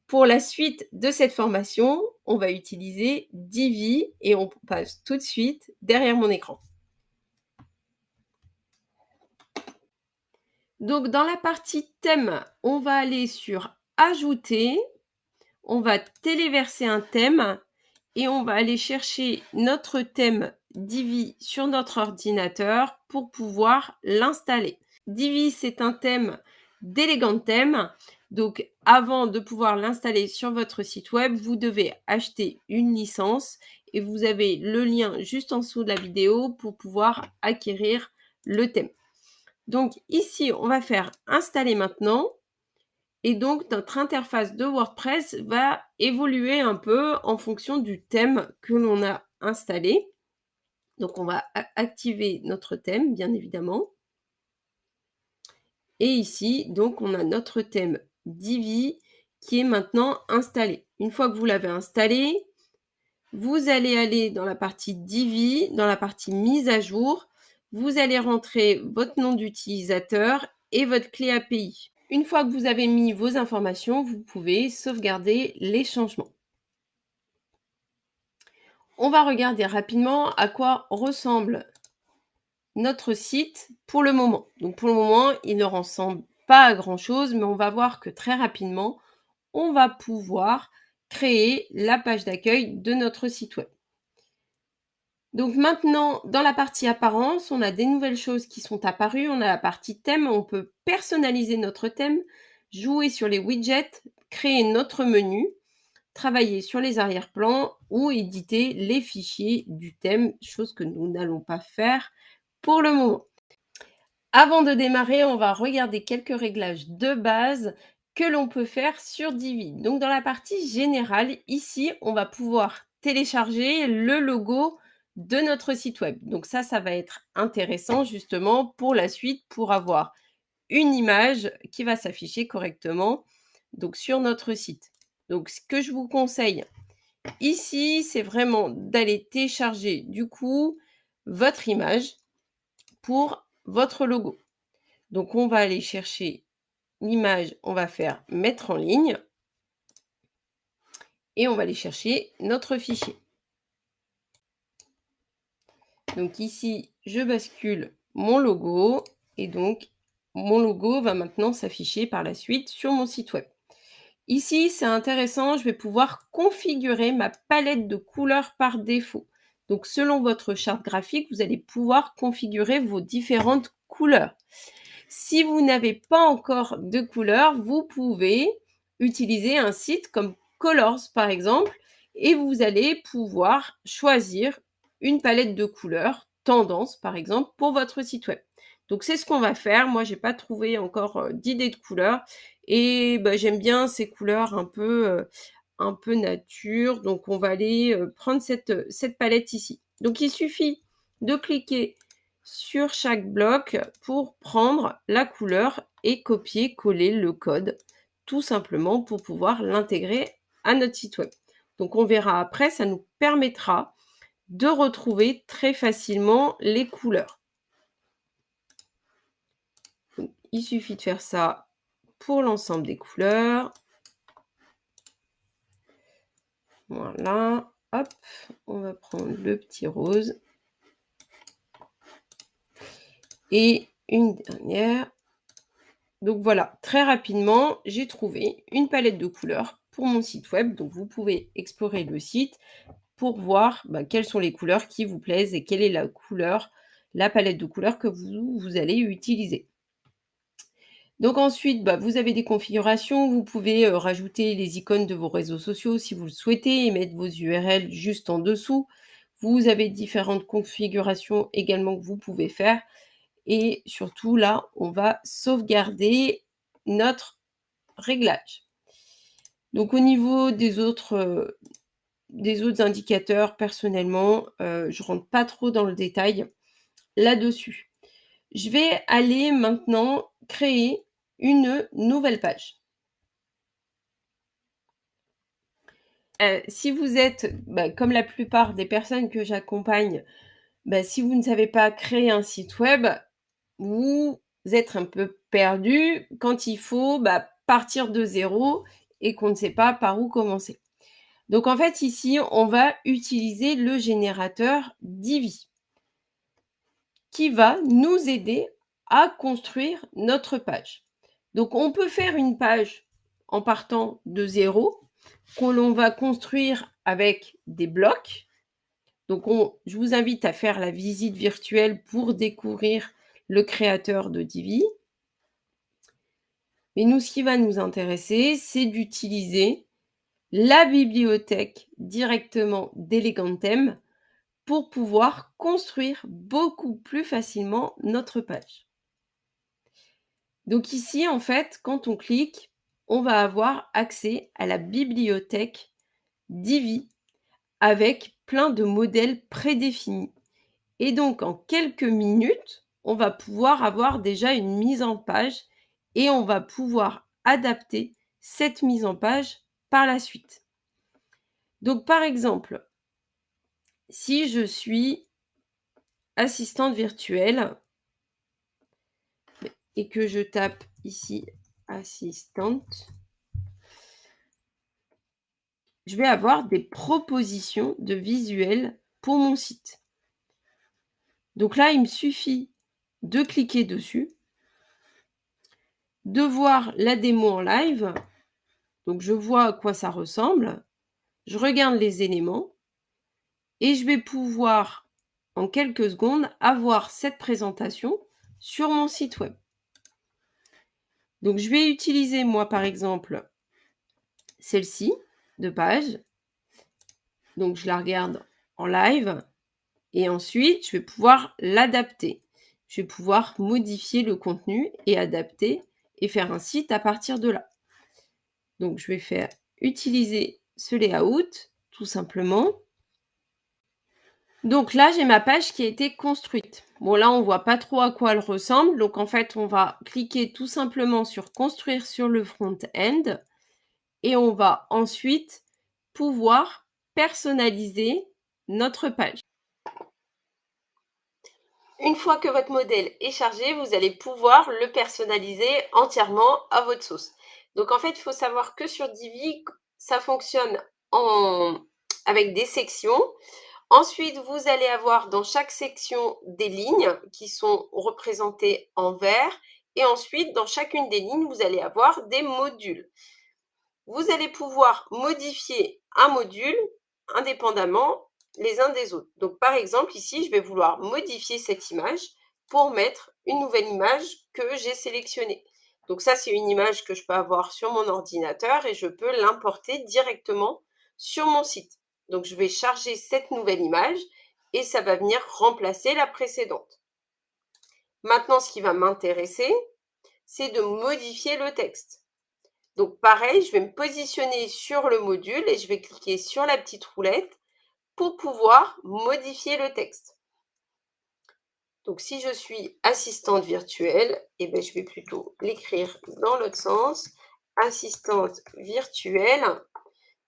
Pour la suite de cette formation, on va utiliser Divi et on passe tout de suite derrière mon écran. Donc dans la partie thème, on va aller sur Ajouter, on va téléverser un thème et on va aller chercher notre thème Divi sur notre ordinateur pour pouvoir l'installer. Divi, c'est un thème d'Elegant Theme. Donc, avant de pouvoir l'installer sur votre site web, vous devez acheter une licence et vous avez le lien juste en dessous de la vidéo pour pouvoir acquérir le thème. Donc, ici, on va faire installer maintenant et donc notre interface de WordPress va évoluer un peu en fonction du thème que l'on a installé. Donc on va activer notre thème, bien évidemment. Et ici, donc, on a notre thème Divi qui est maintenant installé. Une fois que vous l'avez installé, vous allez aller dans la partie Divi, dans la partie mise à jour. Vous allez rentrer votre nom d'utilisateur et votre clé API. Une fois que vous avez mis vos informations, vous pouvez sauvegarder les changements. On va regarder rapidement à quoi ressemble notre site pour le moment. Donc pour le moment, il ne ressemble pas à grand chose, mais on va voir que très rapidement, on va pouvoir créer la page d'accueil de notre site web. Donc maintenant, dans la partie apparence, on a des nouvelles choses qui sont apparues. On a la partie thème, on peut personnaliser notre thème, jouer sur les widgets, créer notre menu, travailler sur les arrière-plans ou éditer les fichiers du thème, chose que nous n'allons pas faire pour le moment. Avant de démarrer, on va regarder quelques réglages de base que l'on peut faire sur Divi. Donc dans la partie générale, ici, on va pouvoir télécharger le logo de notre site web. Donc ça va être intéressant justement pour la suite, pour avoir une image qui va s'afficher correctement donc sur notre site. Donc ce que je vous conseille ici, c'est vraiment d'aller télécharger du coup votre image pour votre logo. Donc, on va aller chercher l'image, on va faire mettre en ligne et on va aller chercher notre fichier. Donc ici, je bascule mon logo et donc mon logo va maintenant s'afficher par la suite sur mon site web. Ici, c'est intéressant, je vais pouvoir configurer ma palette de couleurs par défaut. Donc selon votre charte graphique, vous allez pouvoir configurer vos différentes couleurs. Si vous n'avez pas encore de couleurs, vous pouvez utiliser un site comme Colors par exemple et vous allez pouvoir choisir une palette de couleurs, tendance par exemple, pour votre site web. Donc c'est ce qu'on va faire. Moi, j'ai pas trouvé encore d'idée de couleurs et j'aime bien ces couleurs un peu nature. Donc on va aller prendre cette palette ici. Donc il suffit de cliquer sur chaque bloc pour prendre la couleur et copier-coller le code, tout simplement pour pouvoir l'intégrer à notre site web. Donc on verra après, ça nous permettra de retrouver très facilement les couleurs. Donc, il suffit de faire ça pour l'ensemble des couleurs. Voilà, hop, on va prendre le petit rose. Et une dernière. Donc voilà, très rapidement, j'ai trouvé une palette de couleurs pour mon site web. Donc vous pouvez explorer le site pour voir quelles sont les couleurs qui vous plaisent et quelle est la couleur, la palette de couleurs que vous allez utiliser. Donc ensuite, vous avez des configurations. Vous pouvez rajouter les icônes de vos réseaux sociaux si vous le souhaitez et mettre vos URL juste en dessous. Vous avez différentes configurations également que vous pouvez faire. Et surtout, là, on va sauvegarder notre réglage. Donc au niveau des autres indicateurs, personnellement, je rentre pas trop dans le détail là-dessus. Je vais aller maintenant créer une nouvelle page. Si vous êtes, comme la plupart des personnes que j'accompagne, si vous ne savez pas créer un site web, vous êtes un peu perdu quand il faut partir de zéro et qu'on ne sait pas par où commencer. Donc en fait, ici, on va utiliser le générateur Divi qui va nous aider à construire notre page. Donc on peut faire une page en partant de zéro que l'on va construire avec des blocs. Donc je vous invite à faire la visite virtuelle pour découvrir le créateur de Divi. Mais nous, ce qui va nous intéresser, c'est d'utiliser la bibliothèque directement d'Elementem pour pouvoir construire beaucoup plus facilement notre page. Donc ici, en fait, quand on clique, on va avoir accès à la bibliothèque Divi avec plein de modèles prédéfinis. Et donc en quelques minutes, on va pouvoir avoir déjà une mise en page et on va pouvoir adapter cette mise en page par la suite. Donc par exemple, si je suis assistante virtuelle et que je tape ici assistante, je vais avoir des propositions de visuels pour mon site. Donc là, il me suffit de cliquer dessus, de voir la démo en live. Donc je vois à quoi ça ressemble, je regarde les éléments et je vais pouvoir en quelques secondes avoir cette présentation sur mon site web. Donc je vais utiliser moi par exemple celle-ci de page. Donc je la regarde en live et ensuite je vais pouvoir l'adapter. Je vais pouvoir modifier le contenu et adapter et faire un site à partir de là. Donc je vais faire utiliser ce layout tout simplement. Donc là, j'ai ma page qui a été construite. Bon, là, on voit pas trop à quoi elle ressemble. Donc, en fait, on va cliquer tout simplement sur construire sur le front-end et on va ensuite pouvoir personnaliser notre page. Une fois que votre modèle est chargé, vous allez pouvoir le personnaliser entièrement à votre sauce. Donc, en fait, il faut savoir que sur Divi, ça fonctionne avec des sections. Ensuite, vous allez avoir dans chaque section des lignes qui sont représentées en vert. Et ensuite, dans chacune des lignes, vous allez avoir des modules. Vous allez pouvoir modifier un module indépendamment les uns des autres. Donc, par exemple, ici, je vais vouloir modifier cette image pour mettre une nouvelle image que j'ai sélectionnée. Donc, ça, c'est une image que je peux avoir sur mon ordinateur et je peux l'importer directement sur mon site. Donc, je vais charger cette nouvelle image et ça va venir remplacer la précédente. Maintenant, ce qui va m'intéresser, c'est de modifier le texte. Donc, pareil, je vais me positionner sur le module et je vais cliquer sur la petite roulette pour pouvoir modifier le texte. Donc, si je suis assistante virtuelle, eh bien, je vais plutôt l'écrire dans l'autre sens. Assistante virtuelle.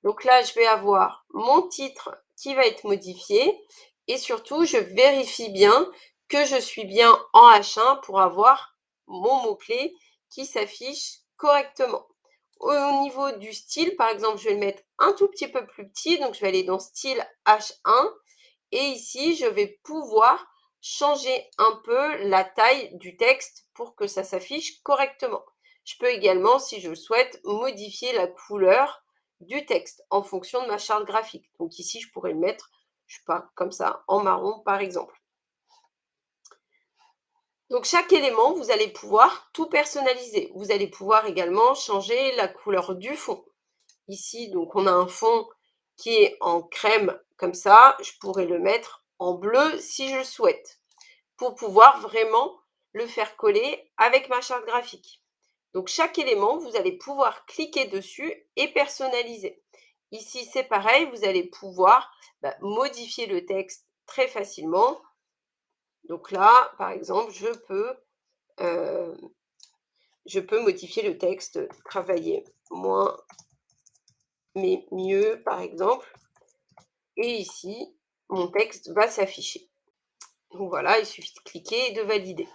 Donc là, je vais avoir mon titre qui va être modifié et surtout, je vérifie bien que je suis bien en H1 pour avoir mon mot-clé qui s'affiche correctement. Au niveau du style, par exemple, je vais le mettre un tout petit peu plus petit, donc je vais aller dans style H1 et ici, je vais pouvoir changer un peu la taille du texte pour que ça s'affiche correctement. Je peux également, si je le souhaite, modifier la couleur du texte en fonction de ma charte graphique. Donc ici, je pourrais le mettre, je sais pas, comme ça, en marron par exemple. Donc chaque élément, vous allez pouvoir tout personnaliser. Vous allez pouvoir également changer la couleur du fond. Ici, donc on a un fond qui est en crème comme ça. Je pourrais le mettre en bleu si je le souhaite pour pouvoir vraiment le faire coller avec ma charte graphique. Donc chaque élément, vous allez pouvoir cliquer dessus et personnaliser. Ici, c'est pareil, vous allez pouvoir modifier le texte très facilement. Donc là, par exemple, je peux modifier le texte, travailler moins mais mieux, par exemple. Et ici, mon texte va s'afficher. Donc voilà, il suffit de cliquer et de valider.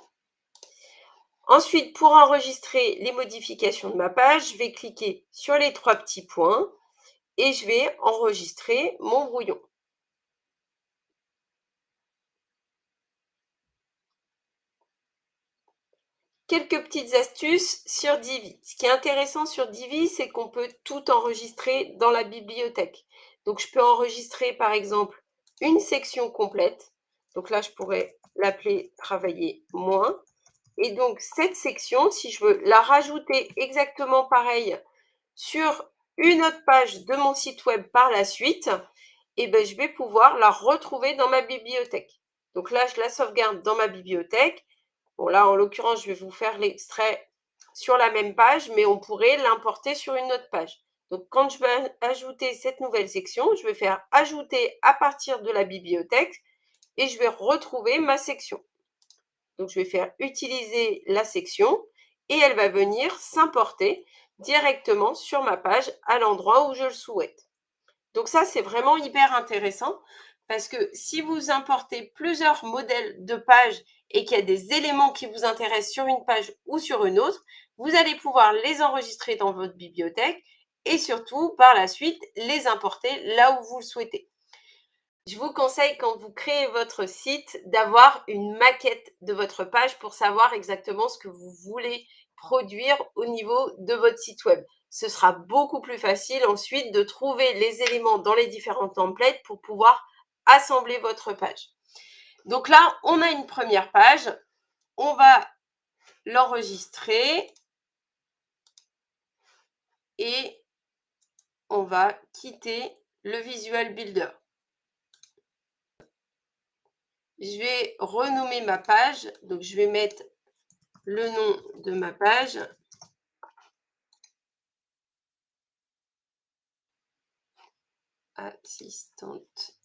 Ensuite, pour enregistrer les modifications de ma page, je vais cliquer sur les 3 petits points et je vais enregistrer mon brouillon. Quelques petites astuces sur Divi. Ce qui est intéressant sur Divi, c'est qu'on peut tout enregistrer dans la bibliothèque. Donc, je peux enregistrer, par exemple, une section complète. Donc là, je pourrais l'appeler « Travailler moins ». Et donc, cette section, si je veux la rajouter exactement pareil sur une autre page de mon site web par la suite, eh bien, je vais pouvoir la retrouver dans ma bibliothèque. Donc là, je la sauvegarde dans ma bibliothèque. Bon, là, en l'occurrence, je vais vous faire l'extrait sur la même page, mais on pourrait l'importer sur une autre page. Donc, quand je vais ajouter cette nouvelle section, je vais faire « Ajouter à partir de la bibliothèque » et je vais retrouver ma section. Donc, je vais faire « Utiliser la section » et elle va venir s'importer directement sur ma page à l'endroit où je le souhaite. Donc ça, c'est vraiment hyper intéressant parce que si vous importez plusieurs modèles de pages et qu'il y a des éléments qui vous intéressent sur une page ou sur une autre, vous allez pouvoir les enregistrer dans votre bibliothèque et surtout, par la suite, les importer là où vous le souhaitez. Je vous conseille, quand vous créez votre site, d'avoir une maquette de votre page pour savoir exactement ce que vous voulez produire au niveau de votre site web. Ce sera beaucoup plus facile ensuite de trouver les éléments dans les différents templates pour pouvoir assembler votre page. Donc là, on a une première page. On va l'enregistrer et on va quitter le Visual Builder. Je vais renommer ma page. Donc, je vais mettre le nom de ma page. Assistante.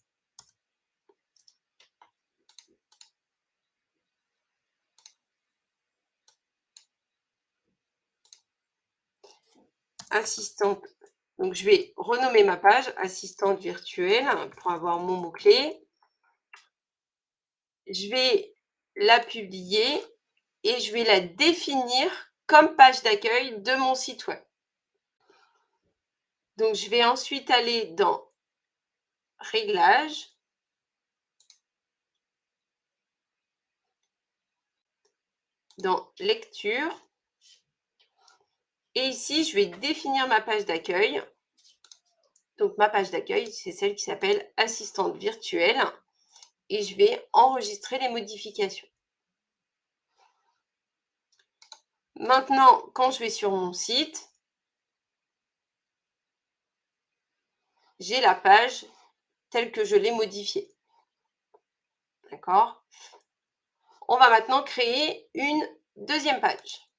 Assistante. Donc, je vais renommer ma page assistante virtuelle pour avoir mon mot-clé. Je vais la publier et je vais la définir comme page d'accueil de mon site web. Donc, je vais ensuite aller dans Réglages, dans Lecture. Et ici, je vais définir ma page d'accueil. Donc, ma page d'accueil, c'est celle qui s'appelle Assistante virtuelle. Et je vais enregistrer les modifications. Maintenant, quand je vais sur mon site, j'ai la page telle que je l'ai modifiée. D'accord? On va maintenant créer une deuxième page.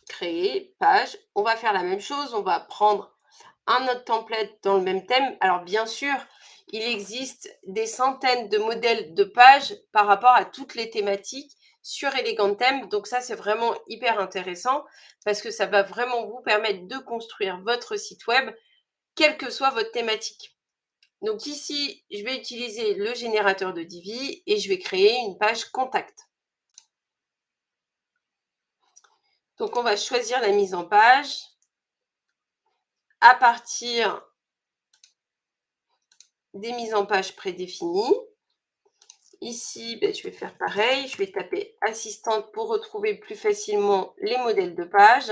Créer, page. On va faire la même chose. On va prendre un autre template dans le même thème. Alors, bien sûr, il existe des centaines de modèles de pages par rapport à toutes les thématiques sur Elegantheme. Donc ça, c'est vraiment hyper intéressant parce que ça va vraiment vous permettre de construire votre site web, quelle que soit votre thématique. Donc ici, je vais utiliser le générateur de Divi et je vais créer une page contact. Donc on va choisir la mise en page à partir des mises en page prédéfinies. Ici, je vais faire pareil. Je vais taper assistante pour retrouver plus facilement les modèles de page.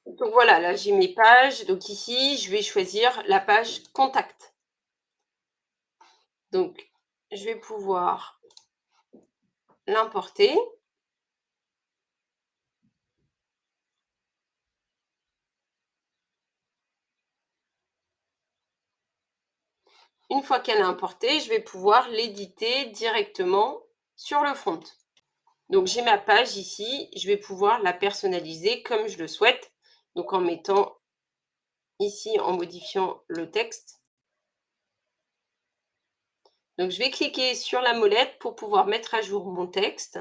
Donc voilà, là j'ai mes pages. Donc ici, je vais choisir la page contact. Donc, je vais pouvoir l'importer. Une fois qu'elle est importée, je vais pouvoir l'éditer directement sur le front. Donc, j'ai ma page ici. Je vais pouvoir la personnaliser comme je le souhaite. Donc, en mettant ici, en modifiant le texte. Donc, je vais cliquer sur la molette pour pouvoir mettre à jour mon texte.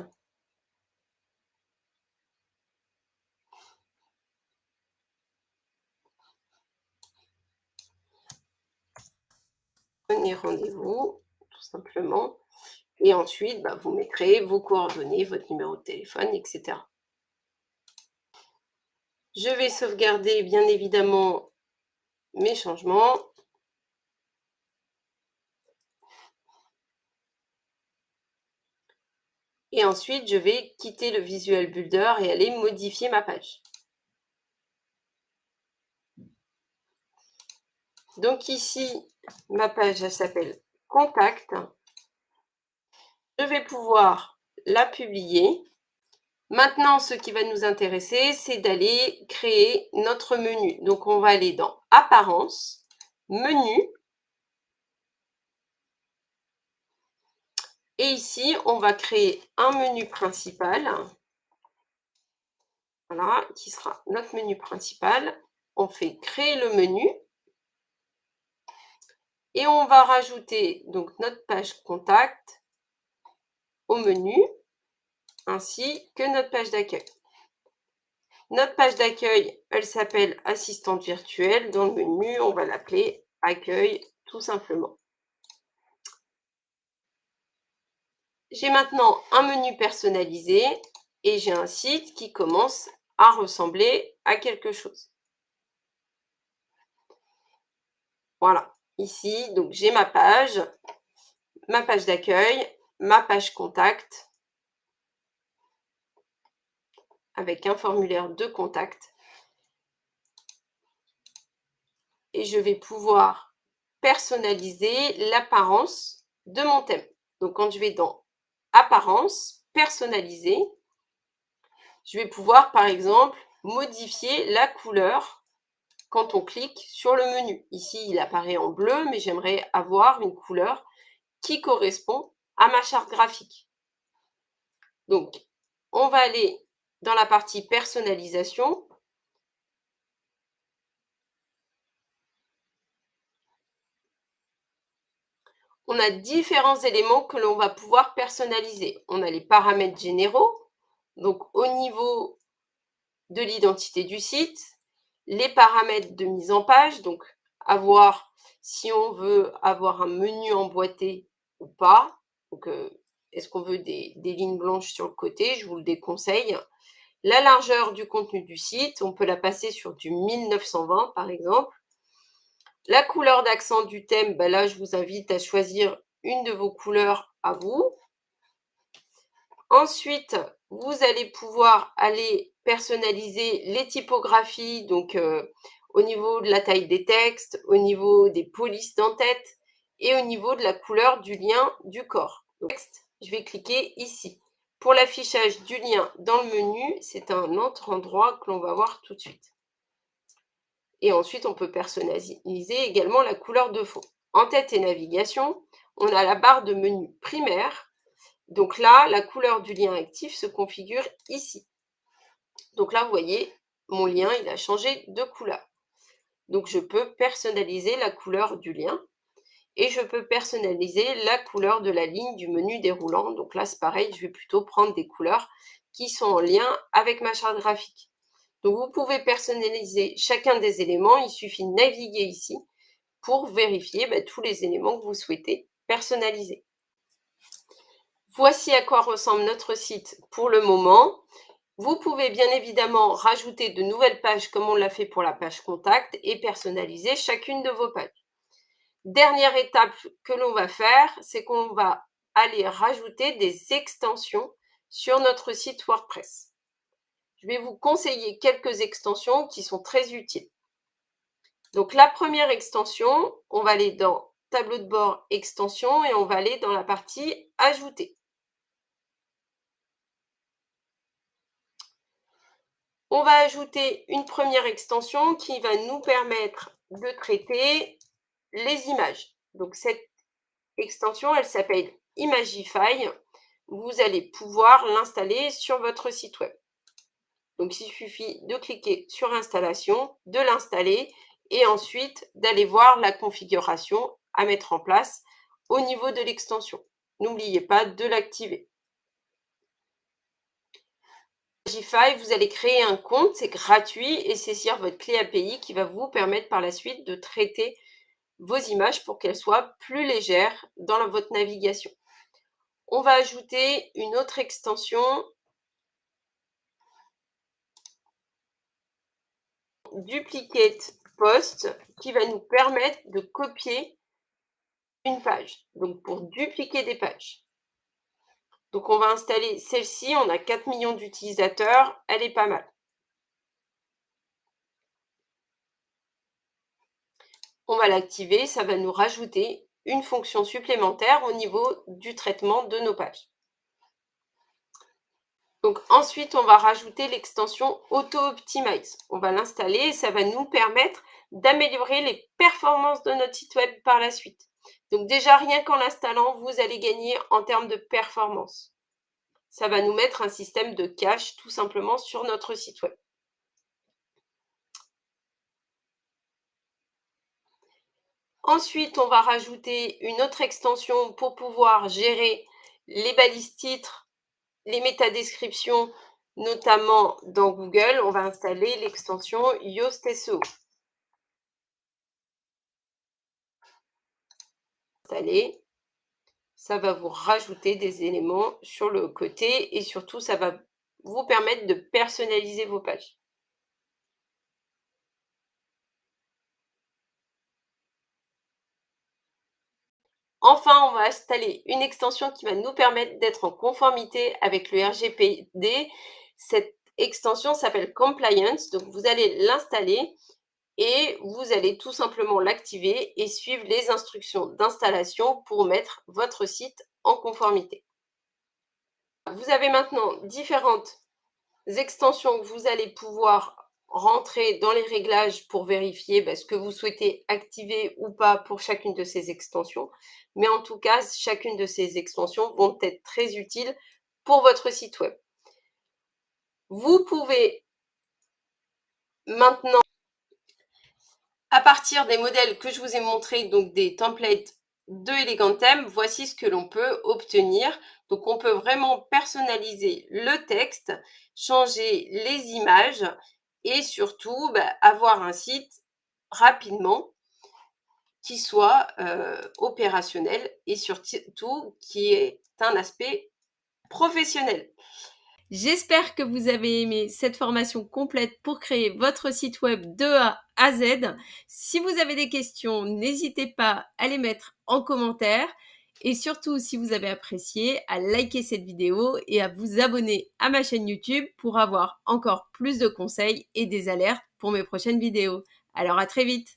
Prenez rendez-vous, tout simplement. Et ensuite, vous mettrez vos coordonnées, votre numéro de téléphone, etc. Je vais sauvegarder, bien évidemment, mes changements. Et ensuite, je vais quitter le Visual Builder et aller modifier ma page. Donc ici, ma page, elle s'appelle Contact. Je vais pouvoir la publier. Maintenant, ce qui va nous intéresser, c'est d'aller créer notre menu. Donc, on va aller dans Apparence, Menu. Et ici, on va créer un menu principal. Voilà, qui sera notre menu principal. On fait créer le menu. Et on va rajouter donc notre page contact au menu, ainsi que notre page d'accueil. Notre page d'accueil, elle s'appelle assistante virtuelle. Dans le menu, on va l'appeler accueil tout simplement. J'ai maintenant un menu personnalisé et j'ai un site qui commence à ressembler à quelque chose. Voilà, ici, donc j'ai ma page d'accueil, ma page contact avec un formulaire de contact. Et je vais pouvoir personnaliser l'apparence de mon thème. Donc, quand je vais dans Apparence, personnaliser, je vais pouvoir, par exemple, modifier la couleur quand on clique sur le menu. Ici, il apparaît en bleu, mais j'aimerais avoir une couleur qui correspond à ma charte graphique. Donc, on va aller dans la partie personnalisation. On a différents éléments que l'on va pouvoir personnaliser. On a les paramètres généraux, donc au niveau de l'identité du site, les paramètres de mise en page, donc à voir si on veut avoir un menu emboîté ou pas. Donc, est-ce qu'on veut des lignes blanches sur le côté? Je vous le déconseille. La largeur du contenu du site, on peut la passer sur du 1920 par exemple. La couleur d'accent du thème, ben là, je vous invite à choisir une de vos couleurs à vous. Ensuite, vous allez pouvoir aller personnaliser les typographies, donc au niveau de la taille des textes, au niveau des polices d'en-tête et au niveau de la couleur du lien du corps. Donc, texte, je vais cliquer ici. Pour l'affichage du lien dans le menu, c'est un autre endroit que l'on va voir tout de suite. Et ensuite, on peut personnaliser également la couleur de fond. En tête et navigation, on a la barre de menu primaire. Donc là, la couleur du lien actif se configure ici. Donc là, vous voyez, mon lien, il a changé de couleur. Donc je peux personnaliser la couleur du lien et je peux personnaliser la couleur de la ligne du menu déroulant. Donc là, c'est pareil, je vais plutôt prendre des couleurs qui sont en lien avec ma charte graphique. Donc, vous pouvez personnaliser chacun des éléments. Il suffit de naviguer ici pour vérifier tous les éléments que vous souhaitez personnaliser. Voici à quoi ressemble notre site pour le moment. Vous pouvez bien évidemment rajouter de nouvelles pages comme on l'a fait pour la page contact et personnaliser chacune de vos pages. Dernière étape que l'on va faire, c'est qu'on va aller rajouter des extensions sur notre site WordPress. Je vais vous conseiller quelques extensions qui sont très utiles. Donc, la première extension, on va aller dans Tableau de bord, extension, et on va aller dans la partie Ajouter. On va ajouter une première extension qui va nous permettre de traiter les images. Donc, cette extension, elle s'appelle Imagify. Vous allez pouvoir l'installer sur votre site web. Donc, il suffit de cliquer sur Installation, de l'installer et ensuite d'aller voir la configuration à mettre en place au niveau de l'extension. N'oubliez pas de l'activer. Imagify, vous allez créer un compte, c'est gratuit et saisir votre clé API qui va vous permettre par la suite de traiter vos images pour qu'elles soient plus légères dans votre navigation. On va ajouter une autre extension Duplicate Post qui va nous permettre de copier une page, donc pour dupliquer des pages. Donc on va installer celle-ci, on a 4 millions d'utilisateurs, elle est pas mal. On va l'activer, ça va nous rajouter une fonction supplémentaire au niveau du traitement de nos pages. Donc ensuite, on va rajouter l'extension Auto Optimize. On va l'installer et ça va nous permettre d'améliorer les performances de notre site web par la suite. Donc déjà, rien qu'en l'installant, vous allez gagner en termes de performance. Ça va nous mettre un système de cache tout simplement sur notre site web. Ensuite, on va rajouter une autre extension pour pouvoir gérer les balises titres, les métadescriptions, notamment dans Google. On va installer l'extension Yoast SEO. Ça va vous rajouter des éléments sur le côté et surtout, ça va vous permettre de personnaliser vos pages. Enfin, on va installer une extension qui va nous permettre d'être en conformité avec le RGPD. Cette extension s'appelle Compliance, donc vous allez l'installer et vous allez tout simplement l'activer et suivre les instructions d'installation pour mettre votre site en conformité. Vous avez maintenant différentes extensions que vous allez pouvoir rentrer dans les réglages pour vérifier ce que vous souhaitez activer ou pas pour chacune de ces extensions. Mais en tout cas, chacune de ces extensions vont être très utiles pour votre site web. Vous pouvez maintenant, à partir des modèles que je vous ai montrés, donc des templates de Elegantem, voici ce que l'on peut obtenir. Donc on peut vraiment personnaliser le texte, changer les images et surtout avoir un site rapidement qui soit opérationnel et surtout qui ait un aspect professionnel. J'espère que vous avez aimé cette formation complète pour créer votre site web de A à Z. Si vous avez des questions, n'hésitez pas à les mettre en commentaire. Et surtout, si vous avez apprécié, à liker cette vidéo et à vous abonner à ma chaîne YouTube pour avoir encore plus de conseils et des alertes pour mes prochaines vidéos. Alors à très vite!